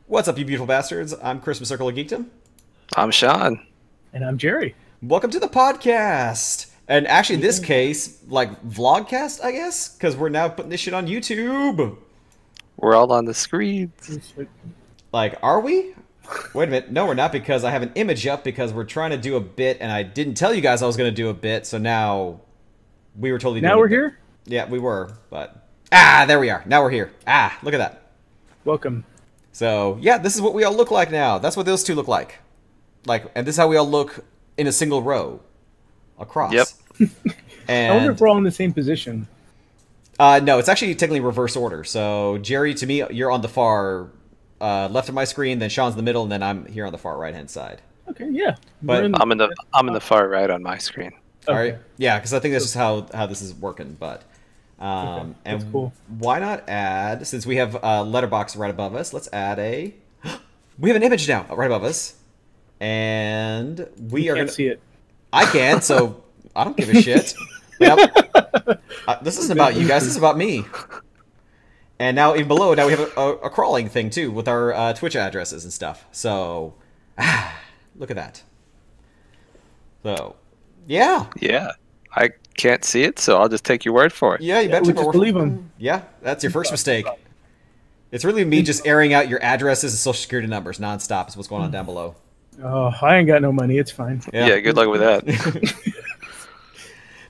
What's up, you beautiful bastards? I'm Chris from Circle of Geekdom. I'm Shaun. And I'm Jerry. Welcome to the podcast. And actually, in this case, like vlogcast, I guess, because we're now putting this shit on YouTube. We're all on the screens. Like, are we? Wait a minute. No, we're not, because I have an image up because we're trying to do a bit, and I didn't tell you guys I was going to do a bit, so now we were totally doing Now we're a bit. here? Yeah, we were, but... Ah, there we are. Now we're here. Ah, look at that. Welcome. So, yeah, this is what we all look like now. That's what those two look like. And this is how we all look in a single row. Across. Yep. And, I wonder if we're all in the same position. no, it's actually technically reverse order. So, Jerry, to me, you're on the far left of my screen, then Shaun's in the middle, and then I'm here on the far right-hand side. Okay, yeah. But I'm in the far right on my screen. All right. Yeah, because I think that's just how this is working. But Okay, that's and cool. why not add, since we have a letterbox right above us, let's add a... We have an image now right above us. And we are Can't going to... see it. I can, so I don't give a shit. Yep. This isn't about you guys, this is about me. And now, even below, now we have a crawling thing, too, with our Twitch addresses and stuff. So, look at that. So, yeah. Yeah. I can't see it, so I'll just take your word for it. Yeah, you better we just believe him. Yeah, that's your first mistake. It's really me just airing out your addresses and social security numbers nonstop is what's going on down below. Oh, I ain't got no money. It's fine. Yeah, good luck with that.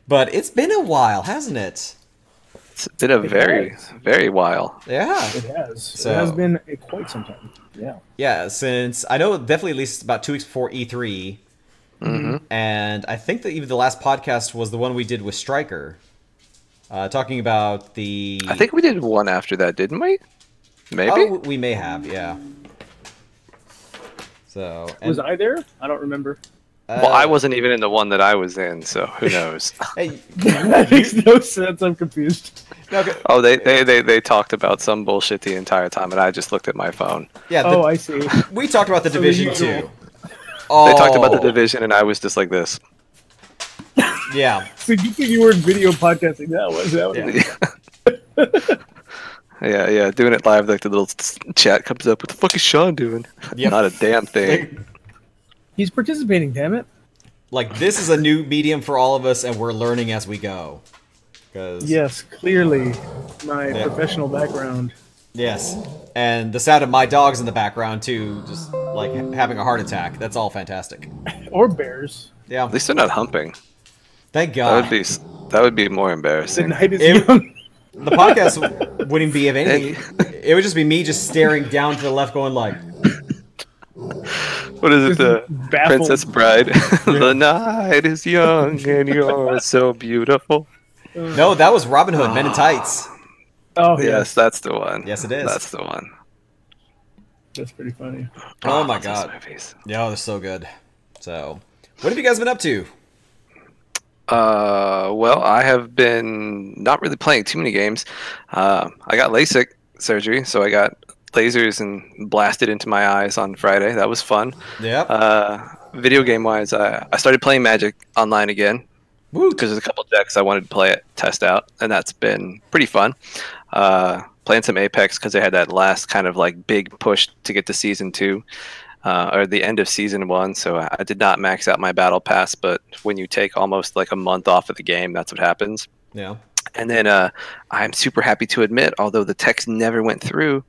But it's been a while, hasn't it? It's been a very while. Yeah. It has. So- It has been quite some time. Yeah. Yeah, since I know definitely at least about 2 weeks before E3. Mm-hmm. And I think that even the last podcast was the one we did with Stryker. Talking about the... I think we did one after that, didn't we? Maybe? Oh, we may have, yeah. So... Was I there? I don't remember. Well, I wasn't even in the one that I was in, so who knows? Hey, That makes no sense. I'm confused. okay. Oh, they talked about some bullshit the entire time, and I just looked at my phone. Yeah, Oh, I see. we talked about the So Division the usual. 2. Oh, They talked about the division, and I was just like this. Yeah. So you think you were in video podcasting? That was Yeah. Yeah, doing it live, like the little chat comes up. What the fuck is Shaun doing? Yep. Not a damn thing. He's participating. Damn it. Like, this is a new medium for all of us, and we're learning as we go. 'Cause- Yes, clearly, my Yeah. professional background. Yes. And the sound of my dogs in the background, too, just, like, having a heart attack. That's all fantastic. Or bears. Yeah. At least they're not humping. Thank That God. would be more The embarrassing. night is It- young. The podcast wouldn't be of any... It would just be me just staring down to the left going like... What is it? The Baffled. Princess Bride. The night is young and you're so beautiful. No, that was Robin Hood, Men in Tights. Oh, Yes, that's the one. Yes, it is. That's the one. That's pretty funny. Oh my those God. movies. Yeah, they're so good. So, what have you guys been up to? Well, I have been not really playing too many games. I got LASIK surgery, so I got lasers and blasted into my eyes on Friday. That was fun. Yep. Video game wise, I started playing Magic online again Woo. because there's a couple decks I wanted to test out, and that's been pretty fun. Playing some Apex because they had that last kind of like big push to get to season 2. Or the end of season 1, so I did not max out my battle pass, but when you take almost like a month off of the game, that's what happens. Yeah. And then I'm super happy to admit, although the text never went through,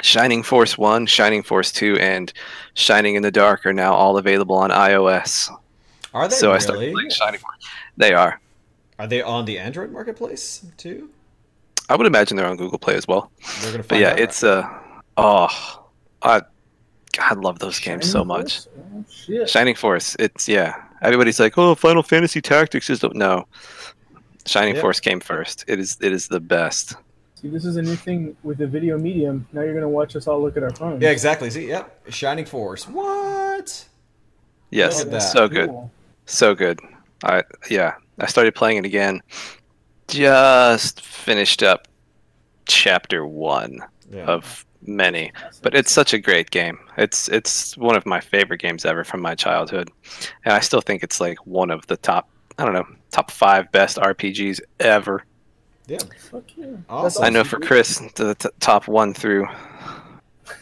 Shining Force 1, Shining Force 2, and Shining in the Dark are now all available on iOS. Are they So I really? started playing Shining Force. They are. Are they on the Android marketplace too? I would imagine they're on Google Play as well. We're gonna But find yeah, out. it's I love those games so much. Oh, shit. Shining Force, it's everybody's like, oh, Final Fantasy Tactics is no. Shining Yeah. Force came first. It is the best. See, this is a new thing with the video medium. Now you're going to watch us all look at our phones. Yeah, exactly. See, yep. Shining Force. What? Yes, Look at that. so good. Cool. So good. I started playing it again. Just finished up chapter 1 Yeah. of many. But it's such a great game. It's one of my favorite games ever from my childhood. And I still think it's like one of the top 5 best RPGs ever. Yeah. Fuck yeah. Awesome. I know for Chris, the top 1 through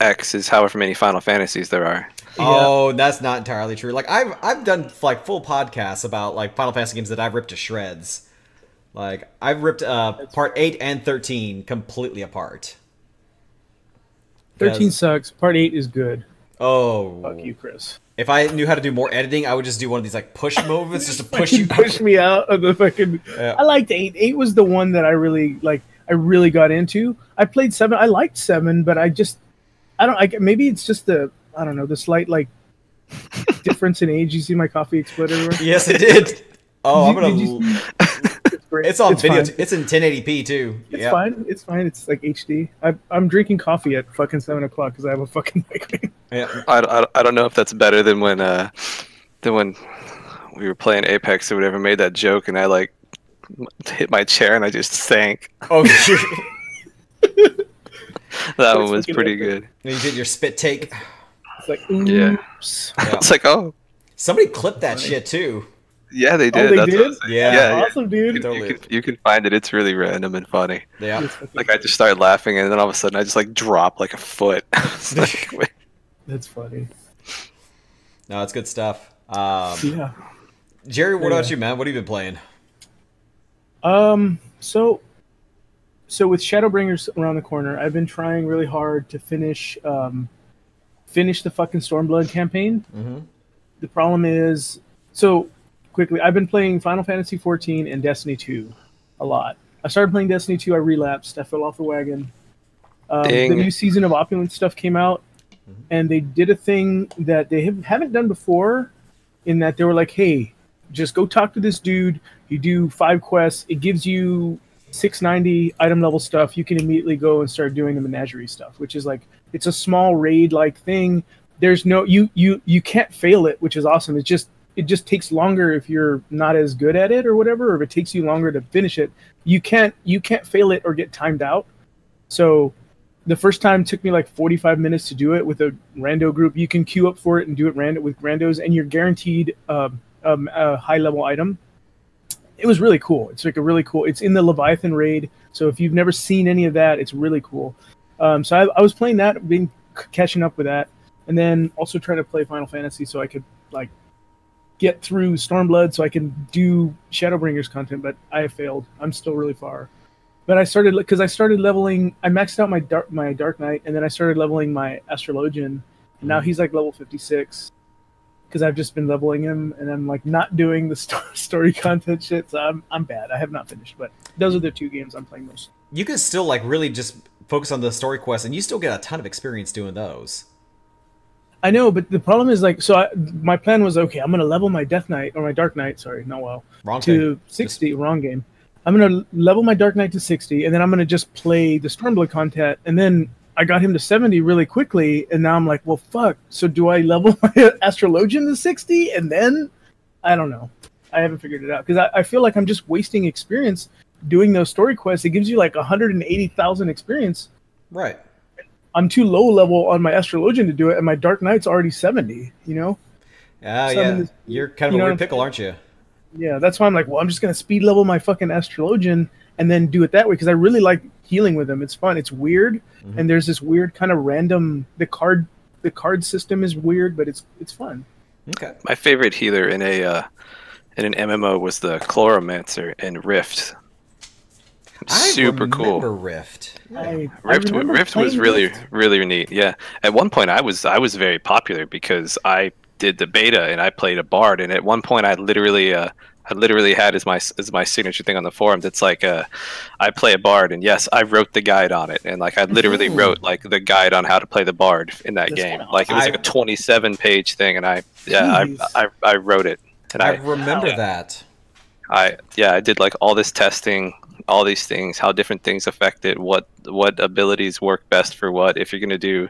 X is however many Final Fantasies there are. Oh, that's not entirely true. Like I've done like full podcasts about like Final Fantasy games that I've ripped to shreds. Like I've ripped part 8 and 13 completely apart. 13 sucks. Part 8 is good. Oh, Fuck you, Chris. If I knew how to do more editing, I would just do one of these like push movements just to push you. Push me out of the fucking. Yeah. I liked 8. 8 was the one that I really like. I really got into. I played 7. I liked 7, but I don't. Maybe it's just the slight like difference in age. You see my coffee explode everywhere? Yes, it did. Oh, I'm gonna. It's on video. Fine. It's in 1080p too. It's fine. It's fine. It's like HD. I'm drinking coffee at fucking 7 o'clock because I have a fucking migraine. Yeah. I don't know if that's better than when we were playing Apex or whatever, made that joke and I like hit my chair and I just sank. Oh shit. That one was pretty good. And you did your spit take. It's like oops. Yeah. It's like, oh. Somebody clipped that shit too. Yeah, they did. Oh, they did? Yeah. Awesome, dude. You can find it. It's really random and funny. Yeah. Like I just started laughing and then all of a sudden I just like dropped like a foot. Like, wait. That's funny. No, it's good stuff. Yeah. Jerry, what about you, man? What have you been playing? So with Shadowbringers around the corner, I've been trying really hard to finish the fucking Stormblood campaign. Mm-hmm. The problem is, quickly, I've been playing Final Fantasy XIV and Destiny 2 a lot. I started playing Destiny 2, I relapsed, I fell off the wagon. The new season of Opulent stuff came out, and they did a thing that they haven't done before, in that they were like, hey, just go talk to this dude, you do 5 quests, it gives you 690 item level stuff, you can immediately go and start doing the menagerie stuff, which is like, it's a small raid-like thing. There's no, you can't fail it, which is awesome. It just takes longer if you're not as good at it or whatever, or if it takes you longer to finish it. You can't fail it or get timed out. So the first time took me like 45 minutes to do it with a rando group. You can queue up for it and do it with randos, and you're guaranteed a high level item. It was really cool. It's like it's in the Leviathan raid. So if you've never seen any of that, it's really cool. So I was playing that, catching up with that, and then also trying to play Final Fantasy so I could like get through Stormblood so I can do Shadowbringers content, but I have failed. I'm still really far. But I started leveling. I maxed out my Dark Knight, and then I started leveling my Astrologian, and now he's like level 56 because I've just been leveling him, and I'm like not doing the story content shit. So I'm bad. I have not finished, but those are the 2 games I'm playing most. You can still like really just focus on the story quests, and you still get a ton of experience doing those. I know, but the problem is like, my plan was, okay, I'm gonna level my Death Knight or my Dark Knight, sorry, to 60. Wrong game. I'm gonna level my Dark Knight to 60, and then I'm gonna just play the Stormblood content, and then I got him to 70 really quickly, and now I'm like, well, fuck. So do I level my Astrologian to 60, and then I don't know. I haven't figured it out because I feel like I'm just wasting experience doing those story quests. It gives you like 180,000 experience. Right. I'm too low level on my Astrologian to do it, and my Dark Knight's already 70, you know? Yeah. You're kind of a weird pickle, aren't you? Yeah, that's why I'm like, well, I'm just going to speed level my fucking Astrologian and then do it that way, because I really like healing with him. It's fun. It's weird, and there's this weird kind of random... The card system is weird, but it's fun. Okay. My favorite healer in an MMO was the Chloromancer in Rift. Super cool. Rift. Rift was really neat. Yeah. At one point, I was very popular because I did the beta and I played a bard. And at one point, I literally had as my signature thing on the forum. That's like I play a bard, and yes, I wrote the guide on it, and like I literally wrote like the guide on how to play the bard in that game. Like it was like a 27-page thing, and I wrote it. And I remember that. I did like all this testing, all these things, how different things affect it, what abilities work best for what. If you're gonna do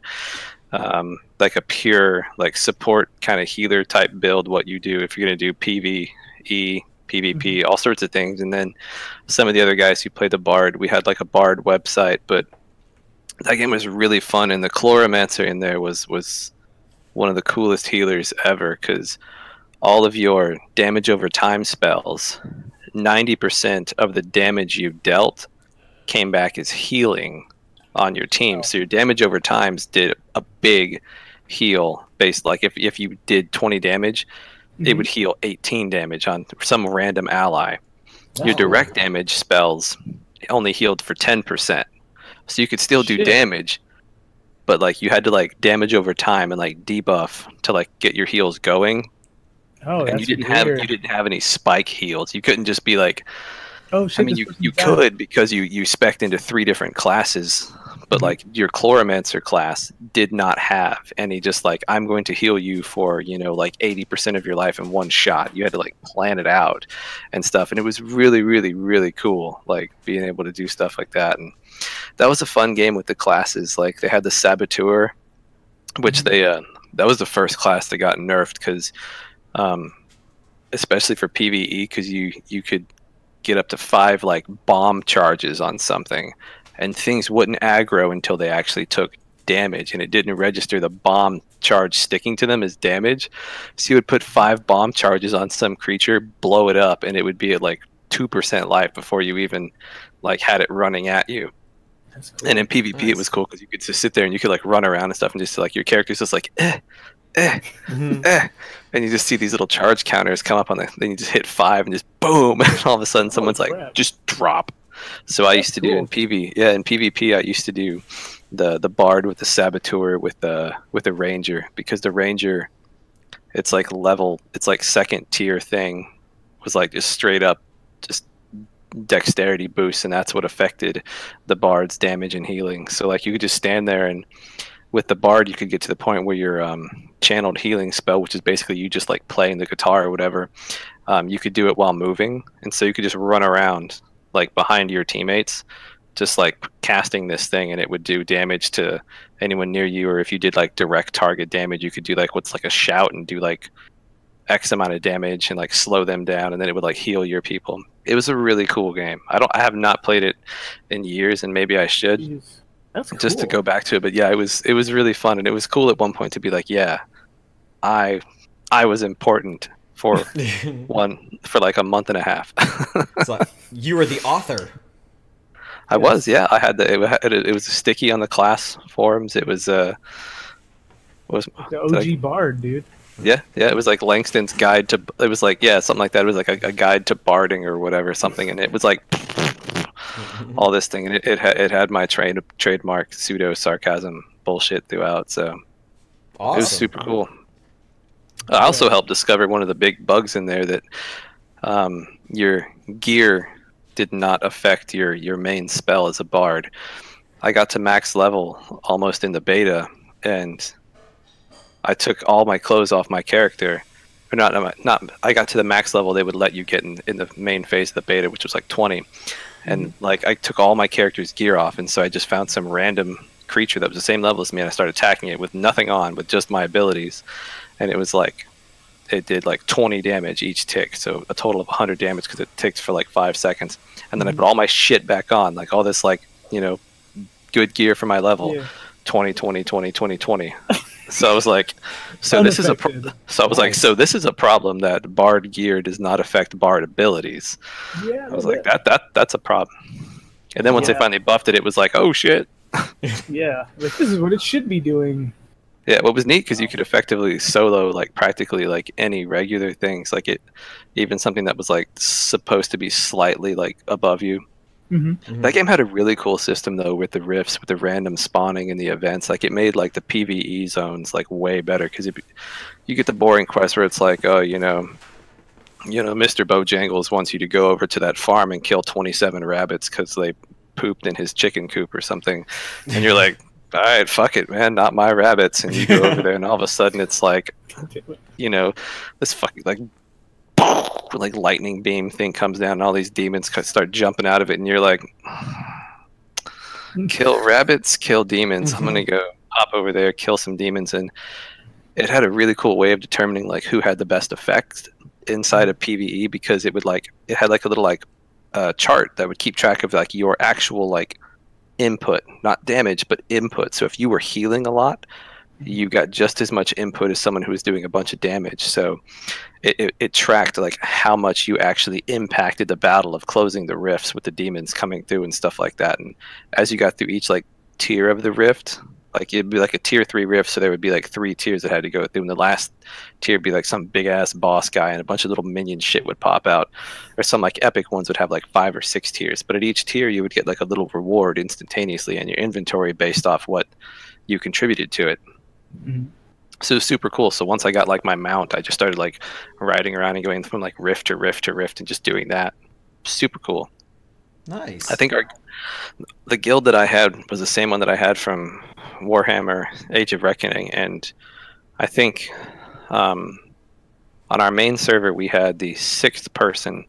like a pure like support kind of healer type build, what you do. If you're gonna do PvE, PvP, all sorts of things. And then some of the other guys who played the bard, we had like a bard website, but that game was really fun. And the Chloromancer in there was one of the coolest healers ever, because all of your damage over time spells, 90% of the damage you dealt came back as healing on your team. So your damage over times did a big heal based, like if you did 20 damage, it would heal 18 damage on some random ally. Your direct damage spells only healed for 10%. So you could still do damage, but like you had to like damage over time and like debuff to like get your heals going. Oh, and that's you didn't have any spike heals. You couldn't just be like, oh shit. I mean, you could, because you spec'd into 3 different classes, but like your Chloromancer class did not have any just like, I'm going to heal you for, you know, like 80% of your life in one shot. You had to like plan it out and stuff. And it was really, really, really cool, like being able to do stuff like that. And that was a fun game with the classes. Like they had the Saboteur, which that was the first class that got nerfed because, especially for PvE, because you could get up to 5 like bomb charges on something, and things wouldn't aggro until they actually took damage, and it didn't register the bomb charge sticking to them as damage. So you would put 5 bomb charges on some creature, blow it up, and it would be at like 2% life before you even like had it running at you. That's cool. And in PvP it was cool because you could just sit there and you could like run around and stuff, and just like your character's just like and you just see these little charge counters come up on then you just hit 5 and just boom, and all of a sudden someone's like just drop. So I used to do in PvP I used to do the bard with the Saboteur with the ranger, because the ranger, it's like second tier thing, was like just straight up just dexterity boost, and that's what affected the bard's damage and healing. So like you could just stand there, and with the bard you could get to the point where your channeled healing spell, which is basically you just like playing the guitar or whatever, you could do it while moving, and so you could just run around like behind your teammates just like casting this thing, and it would do damage to anyone near you. Or if you did like direct target damage, you could do like what's like a shout and do like X amount of damage and like slow them down, and then it would like heal your people. It was a really cool game. I have not played it in years, and maybe I should. Jeez. That's cool. Just to go back to it. But yeah, it was really fun, and it was cool at one point to be like, yeah, I was important for like a month and a half. It's like you were the author. I was, yeah. I had it was sticky on the class forums. It was the OG bard, dude. Yeah, it was like Langston's guide to. It was like something like that. It was like a guide to barding or whatever, something, and it was like all this thing, and it had my trademark pseudo sarcasm bullshit throughout. So awesome. It was super cool. I also helped discover one of the big bugs in there, that your gear did not affect your main spell as a bard. I got to max level almost in the beta, and I took all my clothes off my character. Or not. I got to the max level they would let you get in the main phase of the beta, which was like 20. And like I took all my character's gear off, and so I just found some random creature that was the same level as me, and I started attacking it with nothing on, with just my abilities. And it was like, it did like 20 damage each tick, so a total of 100 damage because it ticks for like 5 seconds. And then I put all my shit back on, like all this like, you know, good gear for my level. 20, 20, 20, 20, 20. So I was like, so this is a this is a problem, that bard gear does not affect bard abilities. Yeah, I was like, that's a problem. And then once they finally buffed it, it was like, oh shit. Yeah, like this is what it should be doing. Yeah, what was neat, because you could effectively solo like practically like any regular things, like even something that was like supposed to be slightly like above you. That game had a really cool system though, with the rifts, with the random spawning and the events. Like it made like the PvE zones like way better, because you get the boring quest where it's like, oh, you know, Mr. Bojangles wants you to go over to that farm and kill 27 rabbits because they pooped in his chicken coop or something, and you're like, all right, fuck it, man, not my rabbits. And you go over there, and all of a sudden it's like, you know, this fucking like lightning beam thing comes down, and all these demons start jumping out of it, and you're like, kill rabbits, kill demons. I'm gonna go hop over there, kill some demons. And it had a really cool way of determining like who had the best effect inside of PvE, because it had like a little like chart that would keep track of like your actual like input, not damage, but input. So if you were healing a lot, you got just as much input as someone who was doing a bunch of damage. So it tracked like how much you actually impacted the battle of closing the rifts with the demons coming through and stuff like that. And as you got through each like tier of the rift. Like it'd be like a tier 3 rift, so there would be like 3 tiers that had to go through, and the last tier would be like some big ass boss guy, and a bunch of little minion shit would pop out. Or some like epic ones would have like 5 or 6 tiers, but at each tier you would get like a little reward instantaneously in your inventory based off what you contributed to it. Mhm. So it was super cool. So once I got like my mount, I just started like riding around and going from like rift to rift to rift and just doing that. Super cool. Nice. I think the guild that I had was the same one that I had from Warhammer Age of Reckoning, and I think on our main server we had the 6th person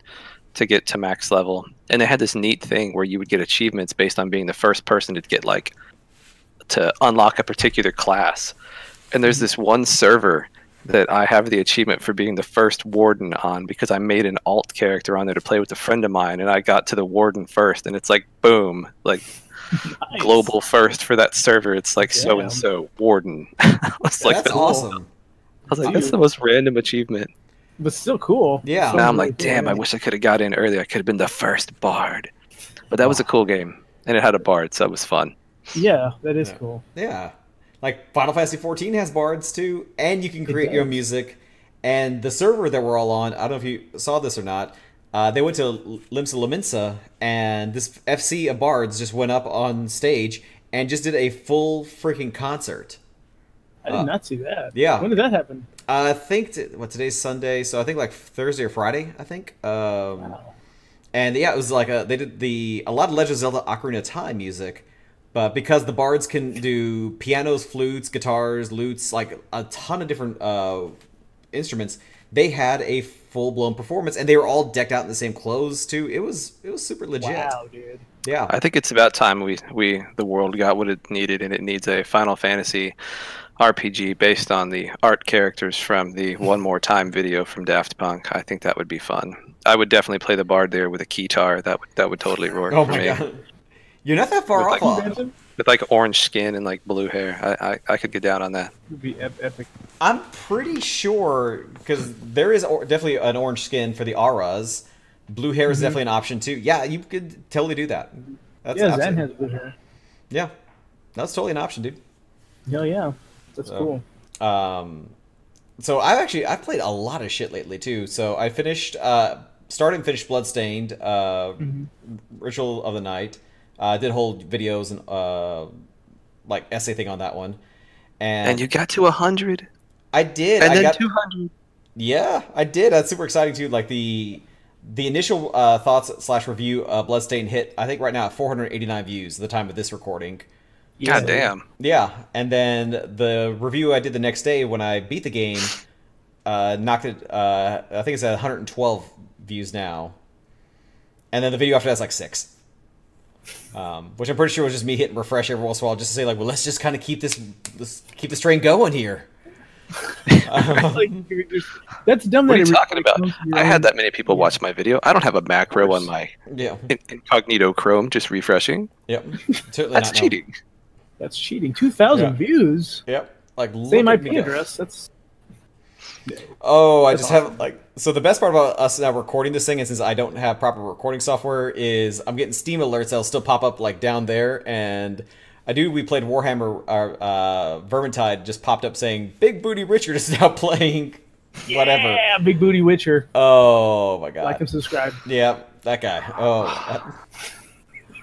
to get to max level, and they had this neat thing where you would get achievements based on being the first person to get like to unlock a particular class. And there's this one server that I have the achievement for being the first warden on, because I made an alt character on there to play with a friend of mine, and I got to the warden first, and it's like boom, like Nice. global first for that server. It's like so and so warden. I was like, That's awesome. I was like, that's the most random achievement. But still cool. Yeah. So Now I'm really like, cool. damn, I wish I could have got in earlier. I could have been the first bard. But that was a cool game, and it had a bard, so it was fun. Yeah, that is cool. Yeah. Like Final Fantasy 14 has bards too, and you can create your own music. And the server that we're all on, I don't know if you saw this or not, they went to Limsa Laminsa, and this FC of bards just went up on stage and just did a full freaking concert. I did not see that. Yeah. When did that happen? I think today's Sunday, so I think like Thursday or Friday. I think. Wow. And yeah, it was like they did a lot of Legend of Zelda Ocarina of Time music, but because the bards can do pianos, flutes, guitars, lutes, like a ton of different instruments, they had a full blown performance, and they were all decked out in the same clothes too. It was super legit. Wow, dude. Yeah. I think it's about time the world got what it needed, and it needs a Final Fantasy RPG based on the art characters from the One More Time video from Daft Punk. I think that would be fun. I would definitely play the bard there with a keytar. That would totally work Oh for my me. god. You're not that far With, off. Imagine? With like orange skin and like blue hair. I could get down on that. It would be epic. I'm pretty sure, because there is definitely an orange skin for the auras. Blue hair is definitely an option too. Yeah, you could totally do that. That's Yeah, absolutely- Zan has blue hair. Yeah, that's totally an option, dude. Hell yeah. That's So, cool. So I've played a lot of shit lately too. So I started and finished Bloodstained, Ritual of the Night. Did whole videos and like essay thing on that one. And you got to 100? I did. And I then got 200? Yeah, I did. That's super exciting too. Like the initial thoughts / review of Bloodstained hit, I think right now at 489 views at the time of this recording. God damn. Yeah, and then the review I did the next day when I beat the game knocked it. I think it's at 112 views now, and then the video after that's like 6, which I'm pretty sure was just me hitting refresh every once in a while just to say like, well, let's just kind of keep this train going here. Like, that's dumb. What are that you it talking about? comes to your I own- had that many people watch my video. I don't have a macro on my Yeah. incognito Chrome just refreshing. Yep. Certainly That's not, no. cheating. That's cheating. 2,000 Yeah. views. Yep. Like Same look at IP me go. address. That's Oh, I That's just awesome. have like so the best part about us now recording this thing, and since I don't have proper recording software, is I'm getting Steam alerts that'll still pop up like down there, and we played Warhammer. Vermintide just popped up saying Big Booty Richard is now playing whatever. Yeah, Big Booty Witcher. Oh my god. Like and subscribe. Yeah, that guy. Oh,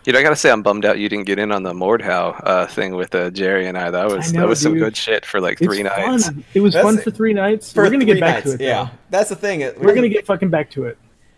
You know, I gotta say, I'm bummed out you didn't get in on the Mordhau thing with Jerry and I. That know, was some dude. good shit for like It's 3 nights. fun. It was That's fun it. for 3 nights. for We're gonna 3 get back nights. to it. Yeah, though. that's the thing. We're gonna get fucking back to it.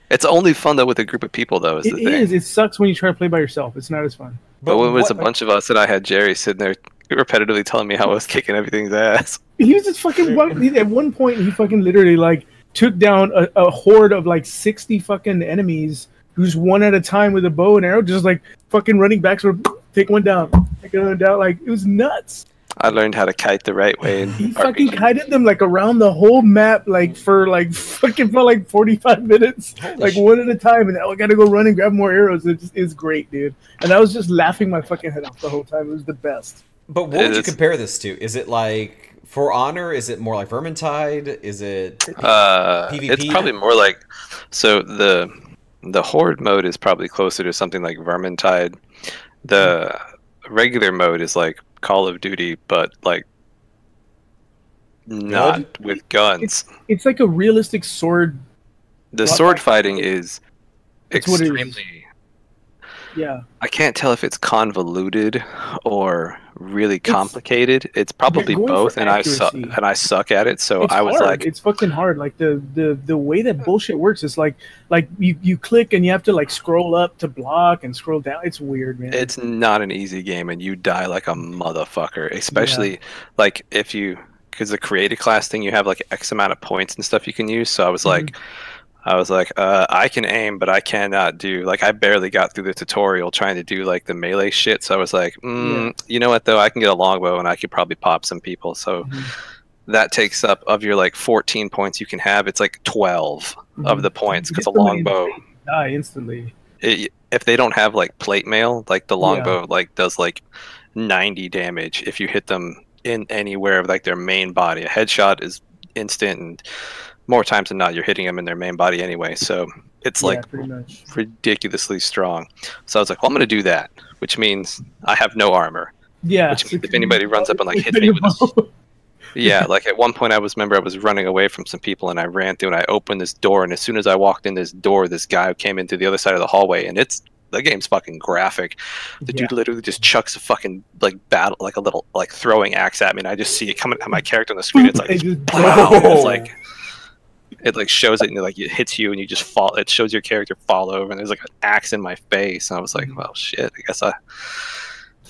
It's only fun though with a group of people, though. Is It the thing. is. It sucks when you try to play by yourself. It's not as fun. But when it was what- a bunch of us and I had Jerry sitting there repetitively telling me how I was kicking everything's ass. He was just fucking at one point. He fucking literally like took down a horde of like 60 fucking enemies, who's one at a time with a bow and arrow, just like fucking running back. Sort of take one down, take another down. Like it was nuts. I learned how to kite the right way. He In fucking RPG. kited them like around the whole map, like for 45 minutes, Holy like shit. one at a time. And I gotta go run and grab more arrows. It's great, dude. And I was just laughing my fucking head off the whole time. It was the best. But what would you It's- compare this to? Is it like For Honor? Is it more like Vermintide? Is it PvP? It's probably more like so the horde mode is probably closer to something like Vermintide. The regular mode is like Call of Duty, but like not with guns. It's like a realistic sword. The sword fighting is extremely. Yeah. I can't tell if it's convoluted or really complicated. It's probably both, and I suck at it. So I was hard. like, it's fucking hard. Like the way that bullshit works is like you click and you have to like scroll up to block and scroll down. It's weird, man. It's not an easy game, and you die like a motherfucker. Especially like if you, because the creative class thing, you have like X amount of points and stuff you can use. So I was like. I can aim, but I cannot do, like, I barely got through the tutorial trying to do, like, the melee shit, so I was like, you know what, though, I can get a longbow, and I could probably pop some people, so that takes up, of your, like, 14 points you can have, it's, like, 12 of the points, because a longbow... Die instantly. If they don't have, like, plate mail, like, the longbow, like, does, like, 90 damage if you hit them in anywhere of, like, their main body. A headshot is instant, and... more times than not, you're hitting them in their main body anyway, so it's like ridiculously strong. So I was like, well, I'm going to do that, which means I have no armor. Yeah. Which means if anybody runs up and like hits me with this, yeah, like at one point I was running away from some people and I ran through and I opened this door, and as soon as I walked in this door, this guy came into the other side of the hallway, and the game's fucking graphic. The dude literally just chucks a fucking like battle, like a little like throwing axe at me, and I just see it coming at my character on the screen. It's like, it's like. It like shows it and like it hits you and you just fall. It shows your character fall over and there's like an axe in my face. And I was like, well, shit. I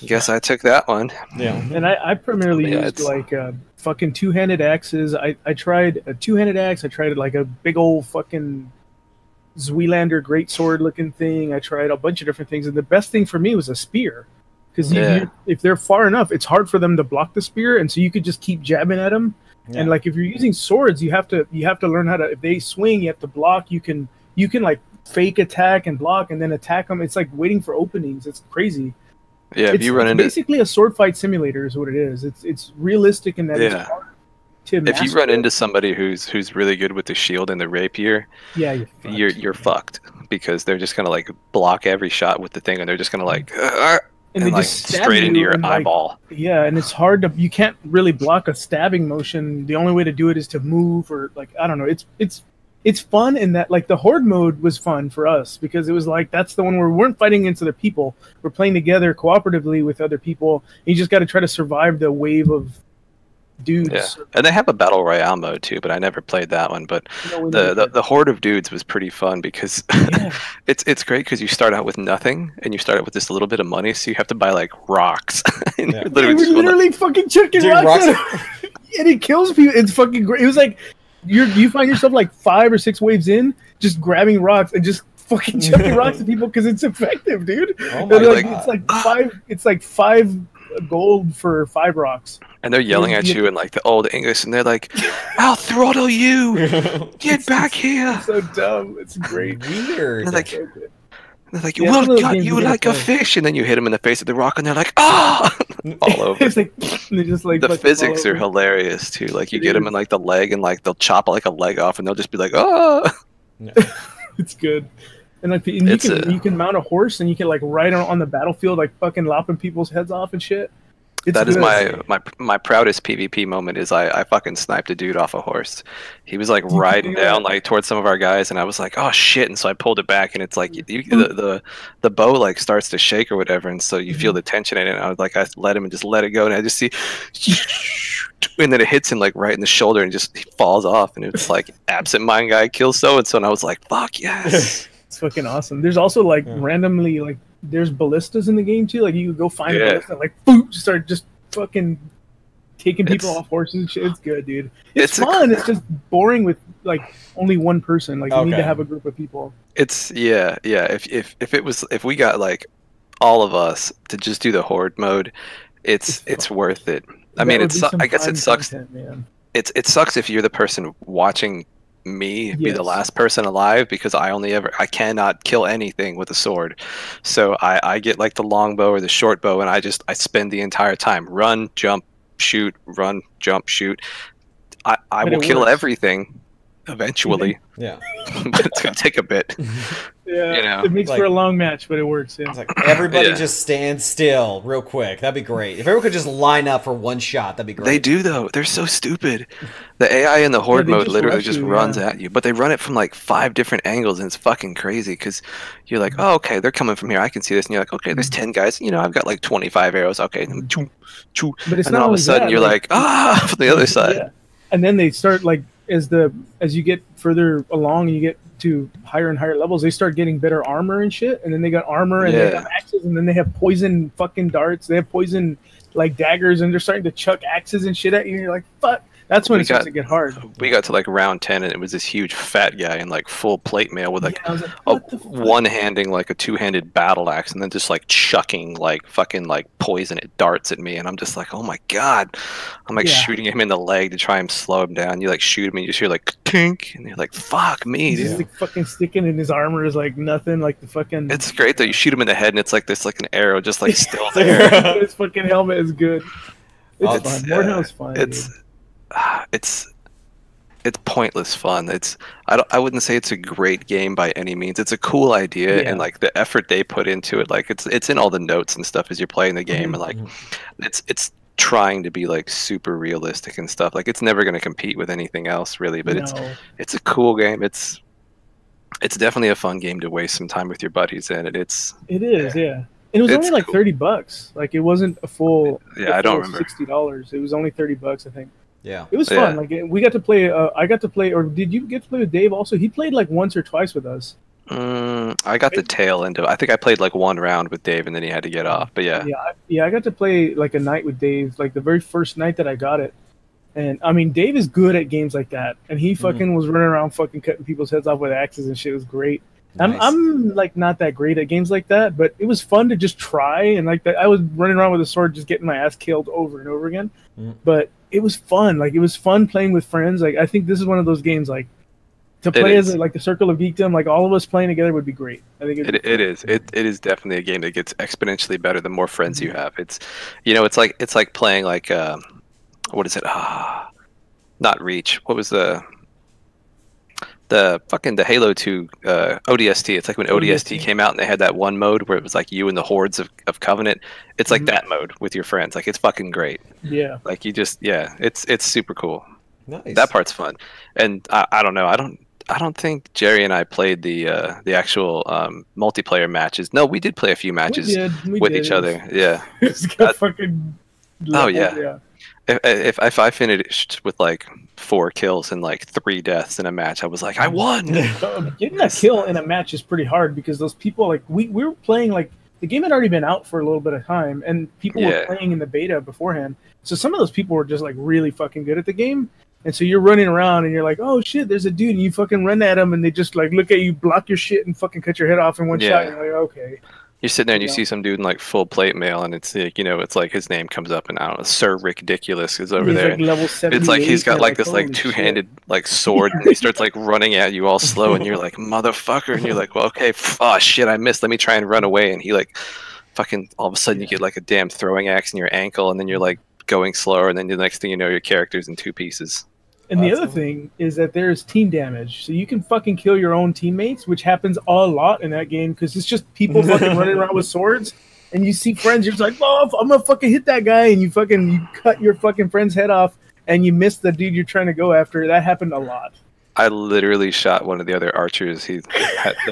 guess I took that one. Yeah. And I primarily used like fucking two-handed axes. I tried a two-handed axe. I tried like a big old fucking Zweelander greatsword looking thing. I tried a bunch of different things, and the best thing for me was a spear. Because if they're far enough, it's hard for them to block the spear, and so you could just keep jabbing at them. Yeah. And like if you're using swords, you have to learn how to. If they swing, you have to block. You can like fake attack and block, and then attack them. It's like waiting for openings. It's crazy. Yeah, if you run into basically a sword fight simulator is what it is. It's realistic in that it's hard to master. If you run into somebody who's really good with the shield and the rapier, you're fucked because they're just gonna like block every shot with the thing, and they're just gonna like. And they like just straight into your eyeball. And it's hard to. You can't really block a stabbing motion. The only way to do it is to move, or like I don't know. It's fun in that like the horde mode was fun for us because it was like that's the one where we weren't fighting against other people. We're playing together cooperatively with other people. And you just got to try to survive the wave of dudes. Yeah, and they have a battle royale mode too, but I never played that one. But the horde of dudes was pretty fun because it's great because you start out with nothing and you start out with this little bit of money, so you have to buy like rocks. And you're literally fucking chucking rocks. And it kills people. It's fucking great. It was like you find yourself like 5 or 6 waves in, just grabbing rocks and just fucking chucking rocks at people because it's effective, dude. Oh my God. It's like 5 gold for 5 rocks. And they're yelling at you in like the old English, and they're like, "I'll throttle you! Get back here!" It's so dumb. It's great. Weird. And they're like, "We'll gut you like a fish," and then you hit them in the face with the rock, and they're like, "Ah!" All over. It's like, they just like the physics are hilarious too. Like you get them in like the leg, and like they'll chop like a leg off, and they'll just be like, "Ah!" It's good. And like you can mount a horse, and you can like ride on the battlefield, like fucking lopping people's heads off and shit. That is my proudest PvP moment is I fucking sniped a dude off a horse. He was like riding down like towards some of our guys, and I was like, oh shit, and so I pulled it back, and it's like the bow like starts to shake or whatever, and so you feel the tension in it, and I was like, I let him and just let it go, and I just see and then it hits him like right in the shoulder and just he falls off, and it's like absent mind guy kills so and so, and I was like, fuck yes. It's fucking awesome. There's also like randomly like there's ballistas in the game too. Like you could go find a ballista, like boom, start just fucking taking people off horses and shit. It's good, dude. It's fun. It's just boring with like only one person. Like you need to have a group of people. It's if we got like all of us to just do the horde mode, it's worth it. I mean, I guess it sucks. Content, it sucks if you're the person watching me be the last person alive because I cannot kill anything with a sword, so I get like the longbow or the short bow, and I spend the entire time run, jump, shoot, run, jump, shoot. I will kill everything, eventually. Yeah. But it's gonna take a bit. Yeah, You know, it makes for a long match, but it works. Yeah. It's like everybody Yeah. just stand still real quick. That'd be great. If everyone could just line up for one shot, that'd be great. They do though. They're so stupid. The AI in the horde they mode just literally rush just you, runs yeah. at you, but they run it from like 5 different angles, and it's fucking crazy because you're like, oh, okay, they're coming from here. I can see this, and you're like, okay, there's 10 guys. You know, I've got like 25 arrows. Okay, and choo, choo. But it's And then not all of a only sudden that, you're like, ah, from the other side. Yeah. And then they start like as you get further along and you get to higher and higher levels, they start getting better armor and shit. And then they got armor and they Yeah. have axes, and then they have poison fucking darts. They have poison like daggers, and they're starting to chuck axes and shit at you. And you're like, fuck. That's when it starts to get hard. We got to like round 10, and it was this huge fat guy in like full plate mail with like, Yeah, I was like, what the fuck? one-handing like a 2-handed battle axe, and then just like chucking like fucking like poison darts at me, and I'm just like, oh my god. I'm like Yeah. shooting him in the leg to try and slow him down. You like shoot him and you just hear like tink, and you're like, fuck me, He's dude. just like fucking sticking, and his armor is like nothing. Like the fucking It's great though. You shoot him in the head, and it's like this, like an arrow, just like still there. his fucking helmet is good. It's Oh, fun. it's- Mordhau's fun. It's pointless fun. I wouldn't say it's a great game by any means. It's a cool idea, Yeah. and like the effort they put into it, like it's in all the notes and stuff as you're playing the game, and like it's trying to be like super realistic and stuff. Like it's never going to compete with anything else really, but No. it's a cool game. It's definitely a fun game to waste some time with your buddies in. And It is, yeah. And it was It's only like cool. $30. Like it wasn't a full. Yeah, I don't remember. $60. It was only $30, I think. Yeah. It was fun. Like we got to play. I got to play, or did you get to play with Dave? Also, he played like once or twice with us. I got the tail end of it. I think I played like one round with Dave, and then he had to get off. But yeah, I got to play like a night with Dave, like the very first night that I got it. And I mean, Dave is good at games like that, and he fucking was running around fucking cutting people's heads off with axes and shit. It was great. Nice. I'm like not that great at games like that, but it was fun to just try. And like that, I was running around with a sword, just getting my ass killed over and over again. But it was fun. Like it was fun playing with friends. Like I think this is one of those games like to play as like the Circle of Geekdom. Like all of us playing together would be great. I think it is. It is definitely a game that gets exponentially better the more friends you have. It's it's like playing like what is it? Not Reach. What was the Halo 2 ODST? It's like when ODST came out and they had that one mode where it was like you and the hordes of Covenant. It's like that mode with your friends. Like it's fucking great. Yeah. Like you just it's super cool. Nice. That part's fun. And I don't know. I don't think Jerry and I played the actual multiplayer matches. No, we did play a few matches with each other. Yeah. It's got fucking. Oh yeah. If I finished with like 4 kills and like 3 deaths in a match, I was like, I won. Getting a kill in a match is pretty hard because those people like we were playing like the game had already been out for a little bit of time and people were playing in the beta beforehand. So some of those people were just like really fucking good at the game. And so you're running around and you're like, oh shit, there's a dude, and you fucking run at him and they just like look at you, block your shit, and fucking cut your head off in one shot. And you're like, okay. You're sitting there and you see some dude in like full plate mail, and it's like, it's like his name comes up, and I don't know, Sir Ridiculous is over there. Like level 78, it's like he's got like this like holy two-handed like sword, and he starts like running at you all slow, and you're like, motherfucker, and you're like, well, okay, oh shit, I missed. Let me try and run away, and he like fucking all of a sudden you get like a damn throwing axe in your ankle, and then you're like going slower, and then the next thing you know, your character's in 2 pieces. And the other thing is that there's team damage. So you can fucking kill your own teammates, which happens a lot in that game because it's just people fucking running around with swords. And you see friends, you're just like, oh, I'm going to fucking hit that guy. And you cut your fucking friend's head off and you miss the dude you're trying to go after. That happened a lot. I literally shot one of the other archers. They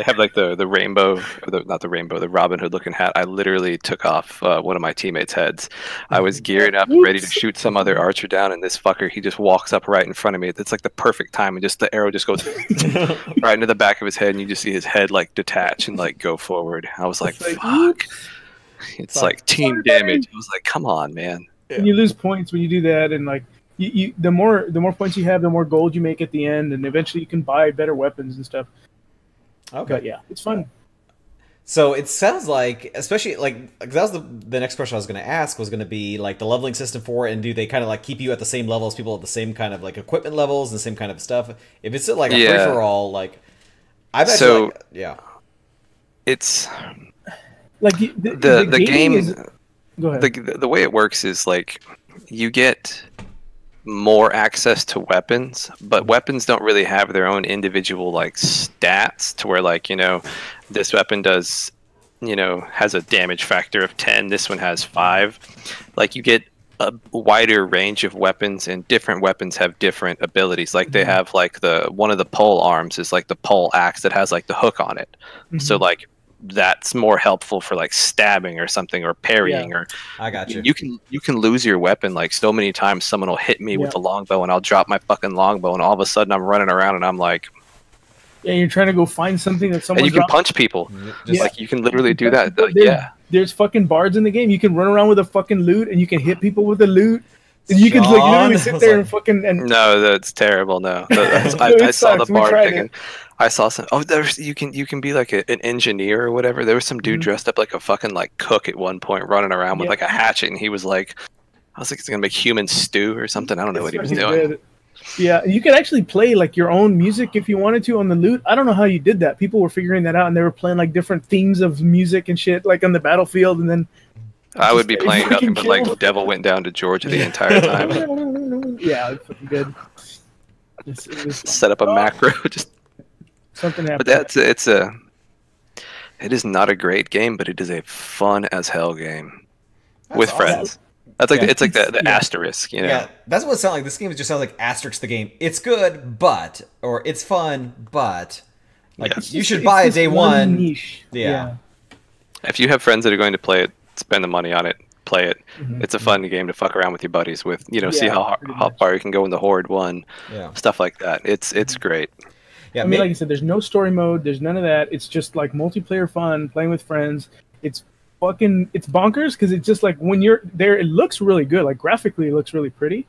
have like the rainbow, not the rainbow, the Robin Hood looking hat. I literally took off one of my teammates' heads. I was gearing up, ready to shoot some other archer down, and this fucker, he just walks up right in front of me. It's like the perfect time, and just the arrow just goes right into the back of his head, and you just see his head like detach and like go forward. I was like, fuck. It's like team damage. I was like, come on, man. And you lose points when you do that, and like the more points you have, the more gold you make at the end, and eventually you can buy better weapons and stuff. Okay. But yeah, it's fun. So it sounds like, especially like that was the next question I was going to ask was going to be like the leveling system for it, and do they kind of like keep you at the same level as people at the same kind of like equipment levels and the same kind of stuff? If it's like a free for all, like I bet it's like the game. Go ahead. The way it works is like you get more access to weapons, but weapons don't really have their own individual like stats to where like, you know, this weapon does, you know, has a damage factor of 10, this one has 5. Like you get a wider range of weapons, and different weapons have different abilities. Like they have like one of the pole arms is like the pole axe that has like the hook on it. So like that's more helpful for like stabbing or something, or parrying. Or I got you. You can lose your weapon like so many times. Someone will hit me with a longbow and I'll drop my fucking longbow, and all of a sudden I'm running around and I'm like, yeah, you're trying to go find something that someone. And you can punch people. Just like you can literally do that. There's fucking bards in the game. You can run around with a fucking loot, and you can hit people with the loot. And you can like literally sit there and fucking. No, that's terrible. No, I saw the bard thing. And I saw some. Oh, you can be like an engineer or whatever. There was some dude dressed up like a fucking like cook at one point, running around with like a hatchet, and he was like, I was like, it's gonna make human stew or something. I don't know what he was doing. Good. Yeah, you could actually play like your own music if you wanted to on the loot. I don't know how you did that. People were figuring that out, and they were playing like different themes of music and shit, like on the battlefield, and then. I would be playing nothing but like Devil Went Down to Georgia the entire time. Yeah, it's fucking good. Set up a macro, just something happened. But it is not a great game, but it is a fun as hell game with friends. That's like it's like the asterisk, you know. Yeah, that's what it sounds like. This game just sounds like asterisk the game. It's good, but, or it's fun, but like you should buy it day one. Niche. Yeah. If you have friends that are going to play it, spend the money on it, play it. It's a fun game to fuck around with your buddies with. You know, see how far you can go in the Horde 1. Stuff like that. It's great. Yeah, I mean, like I said, there's no story mode. There's none of that. It's just like multiplayer fun, playing with friends. It's bonkers because it's just like when you're there, it looks really good. Like graphically, it looks really pretty.